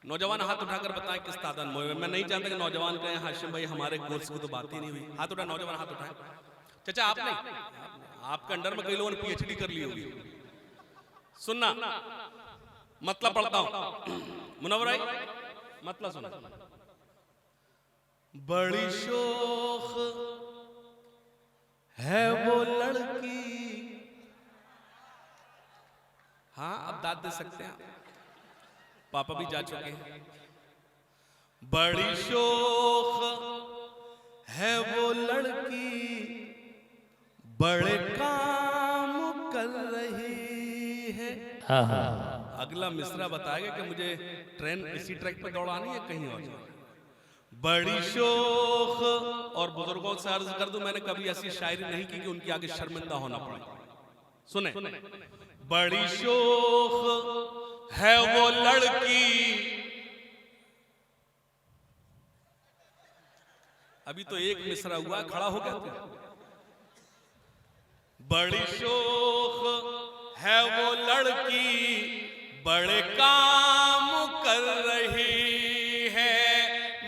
नौजवान हाथ उठाकर बताएं किस तादाद में। मैं नहीं चाहता कि नौजवान कहें हाशिम भाई हमारे कोर्स की तो बात ही नहीं हुई। हाथ उठा, नौजवान हाथ उठाएं। चाचा आप नहीं, आपके अंडर में कई लोगों ने पीएचडी कर ली होगी। सुनना, मतलब पढ़ता हूं, मुनव्वर भाई मतलब सुना। बड़ी शोख है वो लड़की। हाँ अब दाद दे सकते हैं, पापा भी जा चुके हैं। बड़ी शोख है वो लड़की, बड़े काम कर रही है। अगला मिसरा बताएगा कि मुझे ट्रेन इसी ट्रैक पर दौड़ानी है कहीं और। बड़ी शोख, और बुजुर्गों से अर्ज कर दूं मैंने कभी ऐसी शायरी नहीं की कि उनके आगे शर्मिंदा होना पड़े। सुने, बड़ी शोख है वो लड़की, अभी तो एक मिसरा हुआ, खड़ा हो गया तू। बड़ी शोख है वो लड़की, बड़े काम कर रही है,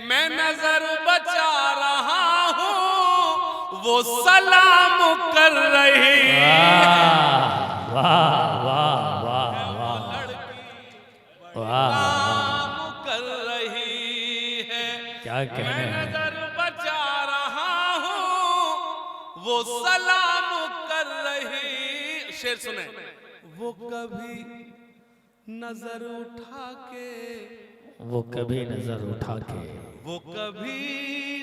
मैं नजर बचा रहा हूं, वो सलाम कर रही है। वाह वाह वाह वाह वाह, काम कर रही है, क्या कहने मैं हैं। नजर बचा रहा हूं, वो सलाम कर रही। शेर सुने। वो कभी नजर उठा के, वो कभी नजर उठा के, वो कभी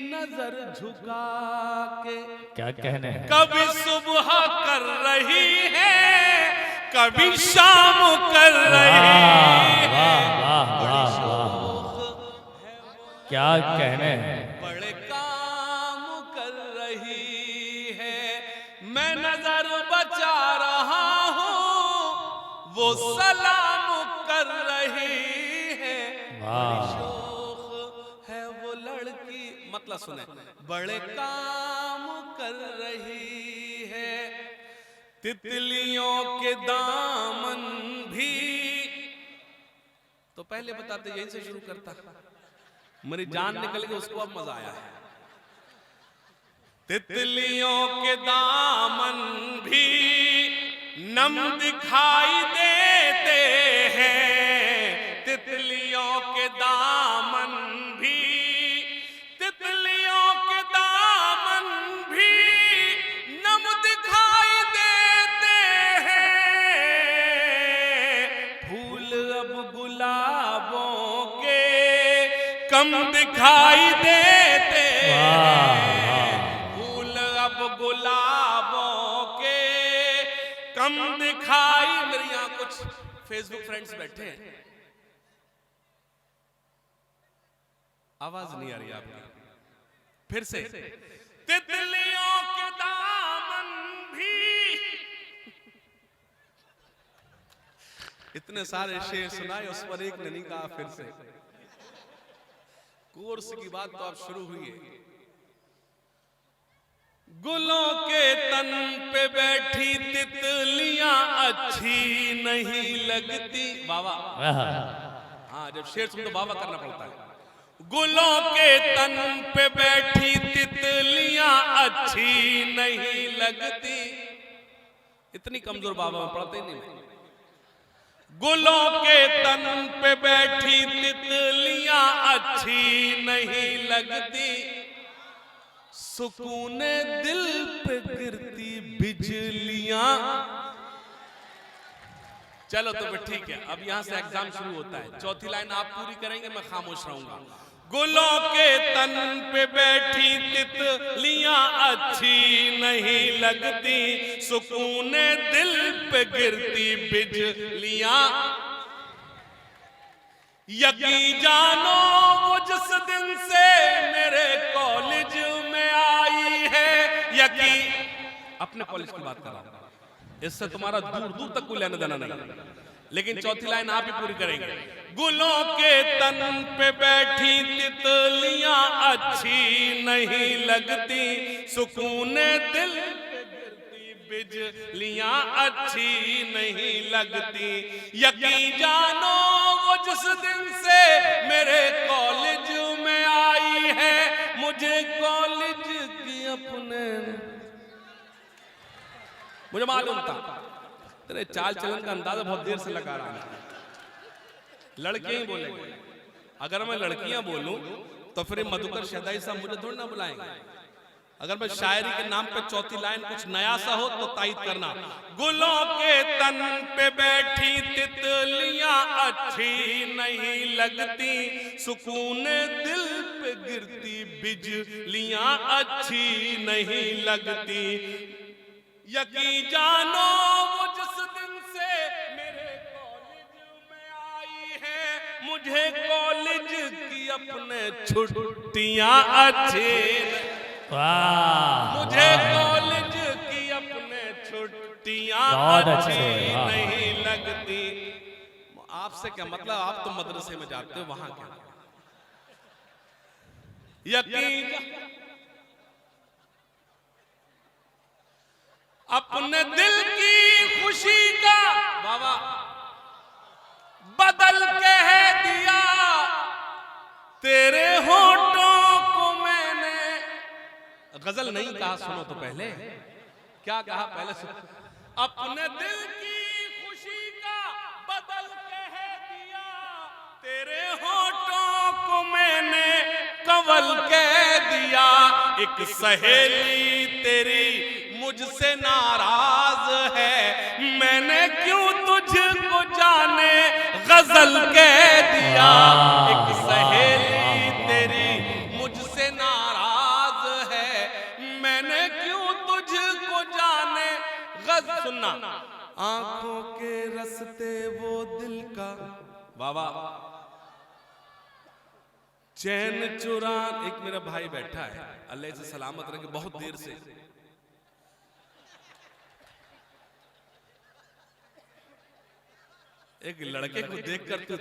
नजर झुका के, क्या कहने हैं। कभी सुबह कर रही है, कभी शाम कर रही है। वाह वाह वाह वाह, क्या कहने हैं। बड़े काम कर रही है, मैं नजर बचा रहा हूं, वो सलाम कर रही है। बड़ी शोख है वो लड़की, मतलब सुने, बड़े काम कर रही है, तितलियों के दामन भी। तो पहले बताते यहीं से शुरू करता, मेरी जान निकल गई, उसको अब मजा आया है। तितलियों के दामन भी नम दिखाई देते हैं, तितलियों के दामन भी, तितलियों के दामन भी नम दिखाई देते हैं, फूल अब गुलाबों के कम दिखाई देते हैं, फूल अब गुलाबों के कम दिखाई। मेरे यहाँ कुछ फेसबुक फ्रेंड्स बैठे हैं, आवाज नहीं आ रही आपकी, फिर से। तितलियों के दामन भी, इतने सारे शेर सुनाए, उस पर एक ने नहीं कहा फिर से। कोर्स की बात तो अब शुरू हुई है। गुलों के तन पे बैठी तितलियां अच्छी नहीं लगती। बाबा, हाँ, जब शेर सुन तो बाबा करना पड़ता है। गुलों के तन पे बैठी तितलियां अच्छी नहीं लगती। इतनी कमजोर बाबा में पढ़ते ही नहीं। गुलों के तन पे बैठी तितलियां अच्छी नहीं लगती, सुकूने दिल पे गिरती बिजलियां। चलो तो फिर ठीक है, अब यहां से एग्जाम शुरू होता है। चौथी लाइन आप पूरी करेंगे, मैं खामोश रहूंगा। गुलों के तन पे बैठी तितलियां अच्छी नहीं लगती, सुकूने दिल पे गिरती बिजलियां। यकीन जानो वो जिस दिन से मेरे कॉलेज में आई है, यकीन, अपने कॉलेज की बात कर रहा हूं, इससे तुम्हारा दूर दूर तक कोई लेना देना नहीं। लेकिन चौथी लाइन आप ही पूरी करेंगे। गुलों के तन पे बैठी तितलियां अच्छी नहीं लगती, सुकूने दिल पे गिरती बिजलियां अच्छी नहीं लगती। यकीन जानो वो जिस दिन से मेरे कॉलेज में आई है, मुझे कॉलेज की अपने, मुझे मालूम था तेरे चाल चलन का अंदाजा बहुत देर से लगा रहा है। लड़के ही बोलेंगे, अगर मैं लड़कियां बोलूं तो फिर मधुकर शहदाई साहब मुझे थोड़ी ना बुलाएंगे। अगर मैं शायरी के नाम पे चौथी लाइन कुछ नया सा हो तो तायद करना। गुलों के तन पे बैठी तितलियां अच्छी नहीं लगती, सुकूने दिल पे गिरती बिजलियां अच्छी नहीं लगती। यकीन जानो वो जिस दिन से मेरे कॉलेज में आई है, मुझे कॉलेज की अपने छुट्टियां अच्छी, मुझे कॉलेज की अपने छुट्टियां अच्छी नहीं लगती। आपसे क्या मतलब, आप तो मदरसे में जाते हो, वहां क्या। यकीन अपने दिल की खुशी का बाबा बदल के है दिया, तेरे होठों को मैंने। गजल नहीं कहा, सुनो तो पहले क्या कहा, पहले सुनो। अपने दिल की खुशी का बदल के है दिया, तेरे होठों को मैंने कंवल के दिया। एक सहेली तेरी मुझसे नाराज है, मैंने क्यों तुझको जाने गजल कह दिया। एक सहेली तेरी मुझसे नाराज है, मैंने क्यों तुझको जाने गजल। सुनना, आंखों के रस्ते वो दिल का बाबा चैन चुरा। एक मेरा भाई बैठा है, अल्लाह से सलामत रखे, बहुत देर से एक लड़के को देख कर तो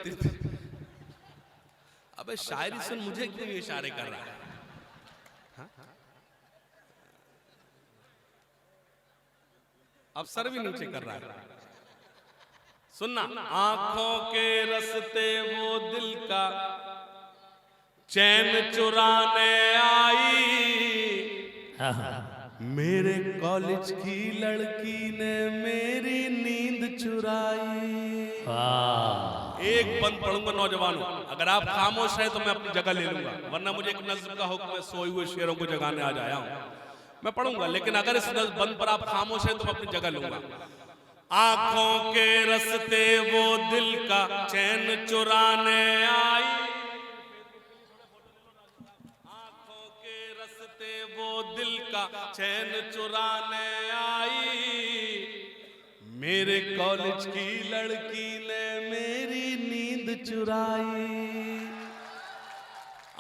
अबे शायरी सुन, मुझे क्यों इशारे कर रहा है? हा? अब सर भी नीचे कर रहा है। सुनना, आंखों के रस्ते वो दिल का चैन चुराने आई, मेरे कॉलेज की लड़की ने मेरी नींद चुराई। एक बंद पढ़ूंगा नौजवानों, अगर आप खामोश हैं तो मैं अपनी जगह ले लूंगा, वरना मुझे एक नज्म का हुक्म है, सोए हुए शेरों को जगाने आज आया हूं। मैं पढ़ूंगा, लेकिन अगर इस बंद पर आप खामोश हैं तो मैं अपनी जगह लूंगा। आंखों के रस्ते वो दिल का चैन चुराने आई, आंखों के रस्ते वो दिल का चैन चुराने आई, मेरे कॉलेज की लड़की ने मेरी नींद चुराई।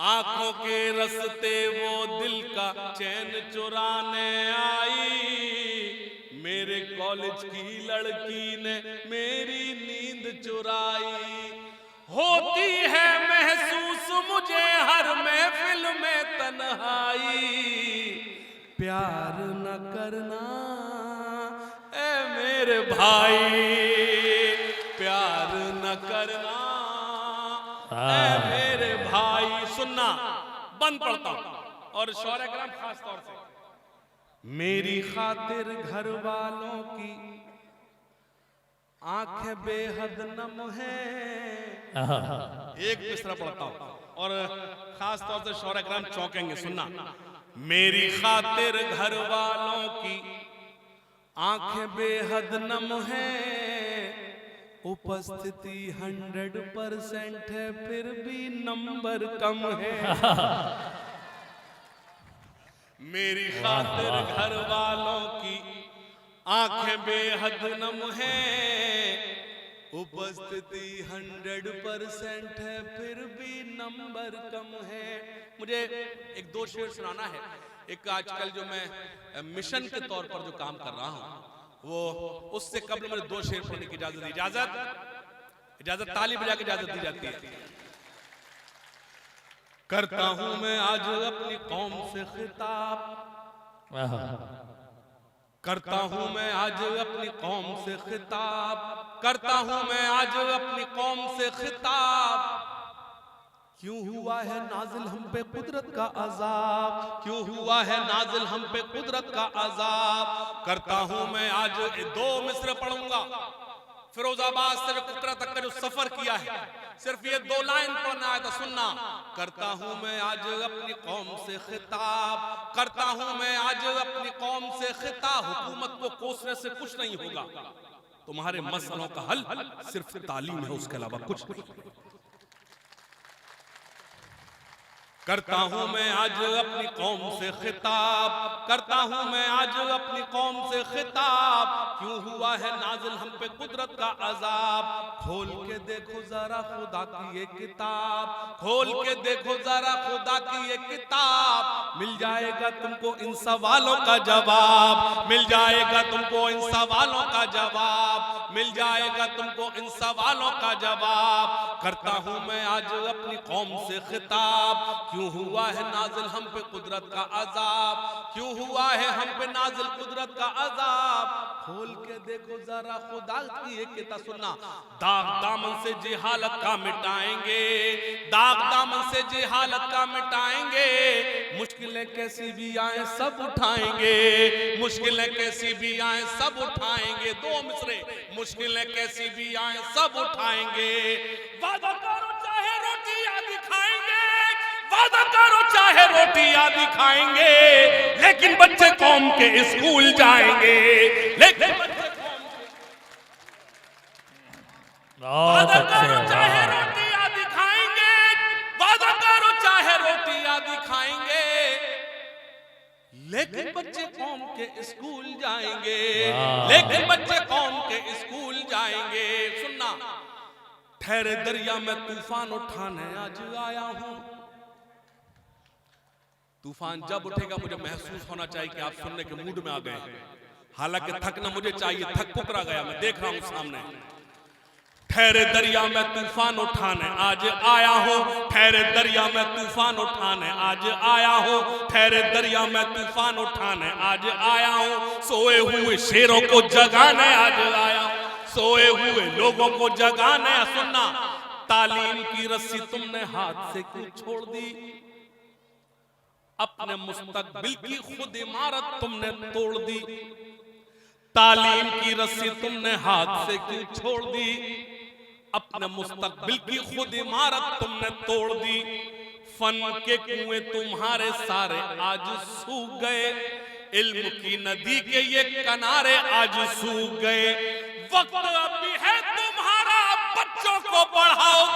आंखों के रस्ते वो दिल का चैन चुराने आई, मेरे कॉलेज की लड़की ने मेरी नींद चुराई। होती है महसूस मुझे हर महफिल में तन्हाई, प्यार न करना ए मेरे भाई, प्यार न करना ए मेरे भाई। सुनना, बंद पढ़ता हूं, और शौर्य कराम खास तौर से मेरी खातिर घर वालों की आंखें बेहद नम है। एक मिसरा पढ़ता हूं और खास तौर से शौर्य कराम चौंकेंगे। सुनना, मेरी खातिर घर वालों की आंखें बेहद नम है, उपस्थिति 100% है फिर भी नंबर कम है। मेरी खातिर घर वालों की आंखें बेहद नम है, उपस्थिति 100% है फिर भी नंबर कम है। मुझे एक दो शेर सुनाना है। एक आजकल जो मैं मिशन के तौर पर जो काम कर रहा हूं, वो उससे कबल मुझे दो शेर पढ़ने की इजाजत ताली बजा के इजाजत दी जाती है। करता हूं मैं आज अपनी कौम से खिताब, करता हूं मैं आज अपनी कौम से खिताब, करता हूं मैं आज अपनी कौम से खिताब। क्यों हुआ है नाजिल हम पे कुदरत का अजाब, क्यों हुआ है नाजिल हम पे कुदरत का अजाब। करता हूं मैं आज, दो मिसरे पढ़ूंगा, फिरोजाबाद से कुतरा तक का जो सफर किया है, सिर्फ ये दो लाइन पढ़ना आया था। सुनना, करता हूं मैं आज अपनी कौम से खिताब, करता हूं मैं आज अपनी कौम से खिताब। हुकूमत को कोसने से कुछ नहीं होगा, तुम्हारे मसलों का हल सिर्फ तालीम है, उसके अलावा कुछ नहीं। करता हूं मैं आज अपनी कौम से खिताब, करता हूं मैं आज अपनी कौम से खिताब। क्यों हुआ है नाजिल हम पे कुदरत का अजाब। खोल के देखो जरा खुदा की ये किताब, खोल के देखो जरा खुदा की ये किताब। मिल जाएगा तुमको इन सवालों का जवाब, मिल जाएगा तुमको इन सवालों का जवाब, मिल जाएगा तुमको इन सवालों का जवाब। करता हूं मैं आज अपनी कौम से खिताब, क्यों हुआ है नाजिल हम पे कुदरत का अजाब, क्यों हुआ है हम पे नाजिल कुदरत का अजाब। खोल के देखो जरा खुदा की एक किताब सुनना, दाग दामन से जिहालत का मिटाएंगे, दाग दामन से जिहालत का मिटाएंगे। मुश्किलें कैसी भी आए सब उठाएंगे, मुश्किलें कैसी भी आए सब उठाएंगे। दो मिसरे, मुश्किलें कैसी भी आए सब उठाएंगे। वादा करो चाहे रोटियां दिखाएंगे, वादा करो चाहे रोटियां दिखाएंगे, लेकिन बच्चे कौम के स्कूल जाएंगे, लेकिन बच्चे कौम के। वादा करो चाहे रोटियां दिखाएंगे, वादा करो चाहे रोटियां दिखाएंगे, लेकिन बच्चे कौम के स्कूल जाएंगे, लेकिन बच्चे कौम के स्कूल जाएंगे। सुनना, ठहरे दरिया में तूफान उठाने आज आया हूं। तूफान जब उठेगा मुझे महसूस होना चाहिए कि आप सुनने के मूड में आ गए, हालांकि थकना मुझे चाहिए, थक पुकरा गया, मैं देख रहा हूं सामने। ठहरे दरिया में तूफान उठाने आज आया हूं, ठहरे दरिया में तूफान उठाने आज आया हूं, ठहरे दरिया में तूफान उठाने आज आया हूं। सोए हुए शेरों को जगाने आज आया हूं, सोए हुए लोगों को जगाने। सुनना, तालीम की रस्सी तुमने हाथ से क्यों छोड़ दी, अपने मुस्तकबिल की खुद इमारत तुमने तोड़ दी। तालीम की रस्सी तुमने हाथ से क्यों छोड़ दी, अपने मुस्तकबिल की खुद इमारत तुमने तोड़ दी। फन के कुएं तुम्हारे सारे आज सूख गए, इल्म की नदी के ये किनारे आज सूख गए। वक्त अभी है तुम्हारा, बच्चों को बढ़ाओ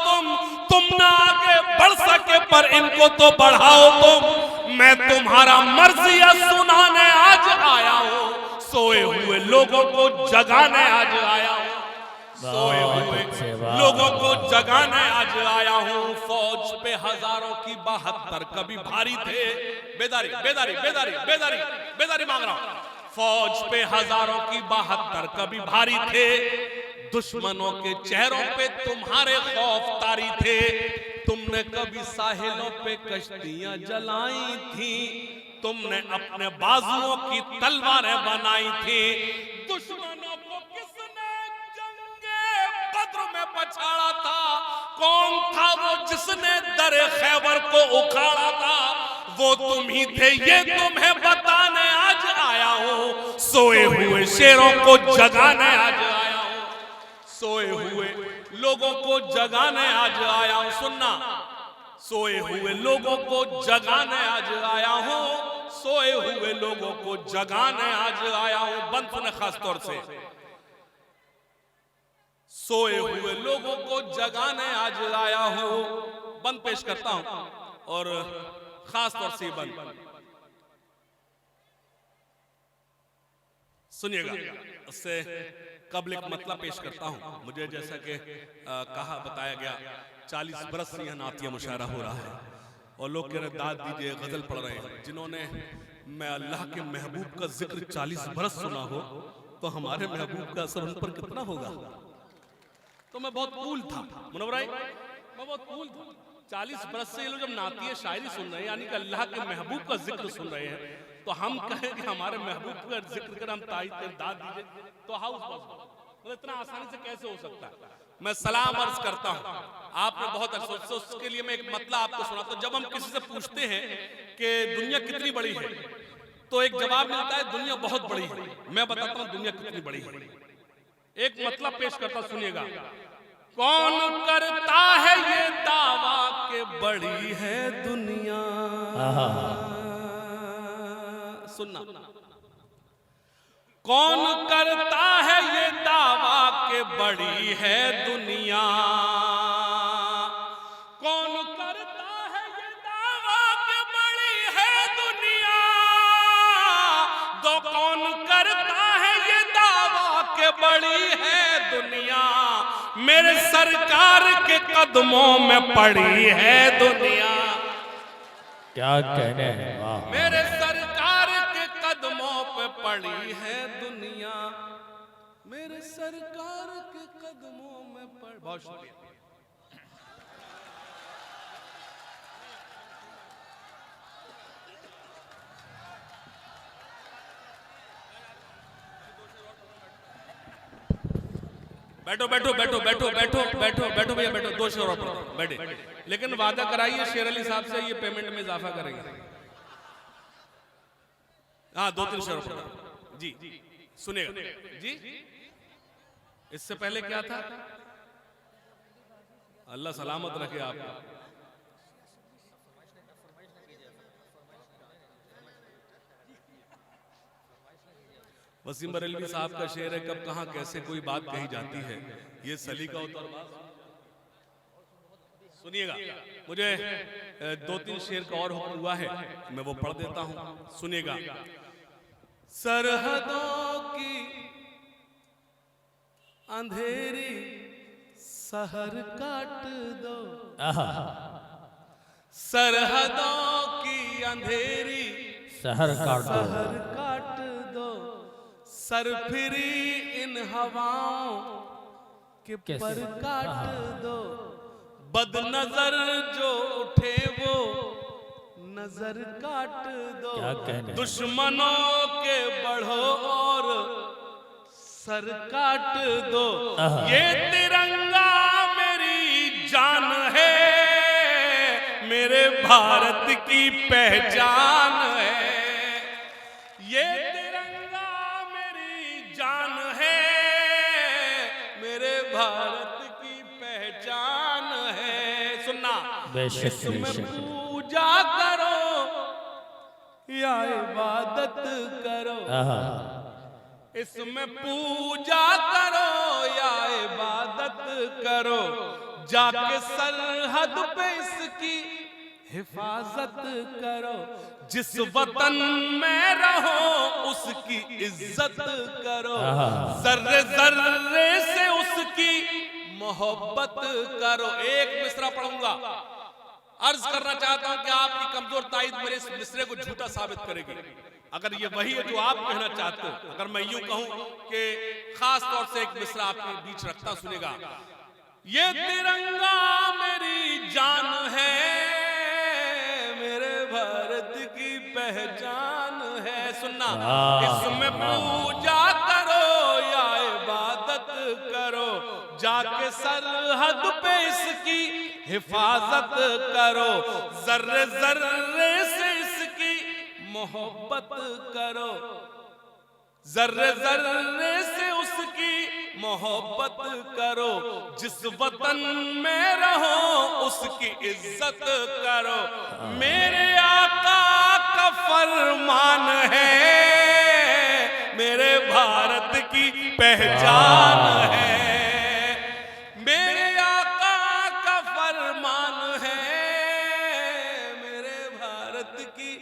तुम ना आगे बढ़ सके पर इनको तो बढ़ाओ तुम। मैं तुम्हारा मर्जिया सुनाने आज आया हूं, सोए हुए लोगों को जगाने आज आया हूं, सोए हुए लोगों को जगाने आज आया हूं। फौज पे हजारों की 72 कभी भारी थे, बेदारी बेदारी बेदारी बेदारी बेदारी मांग रहा हूं। फौज पे हजारों की 72 कभी भारी थे, दुश्मनों के चेहरों पे तुम्हारे खौफ तारी थे। तुमने कभी साहिलों पे कश्तियां जलाई थी, तुमने अपने बाजुओं की तलवारें बनाई थी। दुश्मनों को किसने जंगे बद्र में पछाड़ा था, कौन था वो जिसने दरे खैबर को उखाड़ा था, वो तुम ही थे ये तुम्हें बताने आज आया हूं। सोए हुए शेरों को जगाने आज आया हूं, सोए हुए लोगों को जगाने आज आया हूं। सुनना, सोए हुए लोगों को जगाने आज आया हूं, सोए हुए लोगों को जगाने आज आया हूं। बंद सुने खास तौर से, सोए हुए लोगों को जगाने आज आया हूं। बंद पेश करता हूं और खास तौर से बंद सुनिएगा, उससे कबल एक मतलब पेश करता हूं। मुझे जैसा कि कहा बताया गया 40 बरस से यह नातिया मुशायरा हो रहा है और लोग कह रहे दाद दीजिए, गजल पढ़ रहे हैं। जिन्होंने मैं अल्लाह के महबूब का जिक्र 40 बरस सुना हो तो हमारे महबूब का असर उन पर कितना होगा। तो मैं बहुत कूल था मुनव्वर भाई, मैं बहुत कूल था। 40 बरस से ये लोग जब नातिया शायरी सुन रहे हैं, यानी कि अल्लाह के महबूब का जिक्र सुन रहे हैं, तो हम कहें कि हमारे महबूब का जिक्र कर हम तारीफ दाद दीजिए, तो हाउस मतलब इतना आसानी से कैसे हो सकता है। मैं सलाम अर्ज करता हूं, आपने बहुत अफसोस, उसके लिए मैं एक मतलब आपको सुनाता हूं। जब हम किसी से पूछते हैं कि दुनिया कितनी बड़ी है, तो एक जवाब मिलता है दुनिया बहुत बड़ी है। मैं बताता हूं दुनिया कितनी बड़ी है। एक मतलब पेश करता, सुनिएगा। कौन करता है ये दावा कि बड़ी है दुनिया, सुनना, कौन करता है ये दावा कि बड़ी है दुनिया, कौन करता है ये दावा कि बड़ी है दुनिया, तो कौन करता है ये दावा कि बड़ी है दुनिया। मेरे सरकार के कदमों में पड़ी है दुनिया, क्या कहने हैं, वाह। मेरे सरकार के कदमों पे पड़ी है दुनिया, मेरे सरकार के कदमों में बहुत शुक्रिया। बैठो बैठो बैठो बैठो बैठो बैठो बैठो भैया बैठो, 2 शेर और पढ़ो, बैठे। लेकिन वादा कराइए शेर अली साहब से ये पेमेंट में इजाफा करेंगे। हाँ 2-3 शेर और पढ़ो जी, सुनिएगा जी। इससे पहले क्या था? अल्लाह सलामत रखे आपको। वसीम बरेलवी साहब का शेर है, कब कहां कैसे कोई बात कही जाती है, ये सलीका होता है। सुनिएगा, मुझे 2-3 शेर का और हुक्म हुआ है, मैं वो पढ़ देता हूं, सुनिएगा। सरहदों की अंधेरी सहर काट दो, सरहदों की अंधेरी शहर काट दो, सहर काट दो, सरफिरी इन हवाओं के पर काट दो, बदनजर जो उठे वो नजर काट दो, क्या कहने। दुश्मनों के बढ़ो और सर काट दो, ये तिरंगा मेरी जान है, मेरे भारत की पहचान है, ये तिरंगा मेरी जान है, मेरे भारत की पहचान है। सुनना, इसमें पूजा करो या इबादत करो, इसमें पूजा करो या इबादत करो, जाके सरहद पे इसकी हिफाजत करो, जिस वतन में रहो उसकी इज्जत करो, जर्रे जर्रे से उसकी मोहब्बत करो। एक मिसरा पढ़ूंगा, अर्ज करना चाहता हूं कि आपकी कमजोर ताईद मेरे इस मिसरे को झूठा साबित करेगी। अगर ये वही है जो आप कहना चाहते हो, अगर मैं यूं कहूं कि खास तौर से एक मिसरा आपके बीच रखता, सुनेगा। ये तिरंगा मेरी जान है, मेरे भारत की पहचान है। सुनना, इसमें पूजा करो या इबादत करो, जाके सरहद पे इसकी हिफाजत करो, जर्रे जर्रे से इसकी मोहब्बत करो, जर्रे जर्रे से उसकी मोहब्बत करो, जिस वतन में रहो उसकी इज्जत करो, मेरे आका का फरमान है, मेरे भारत की पहचान है, मेरे आका का फरमान है, मेरे भारत की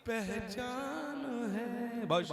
पहचान है। बहुत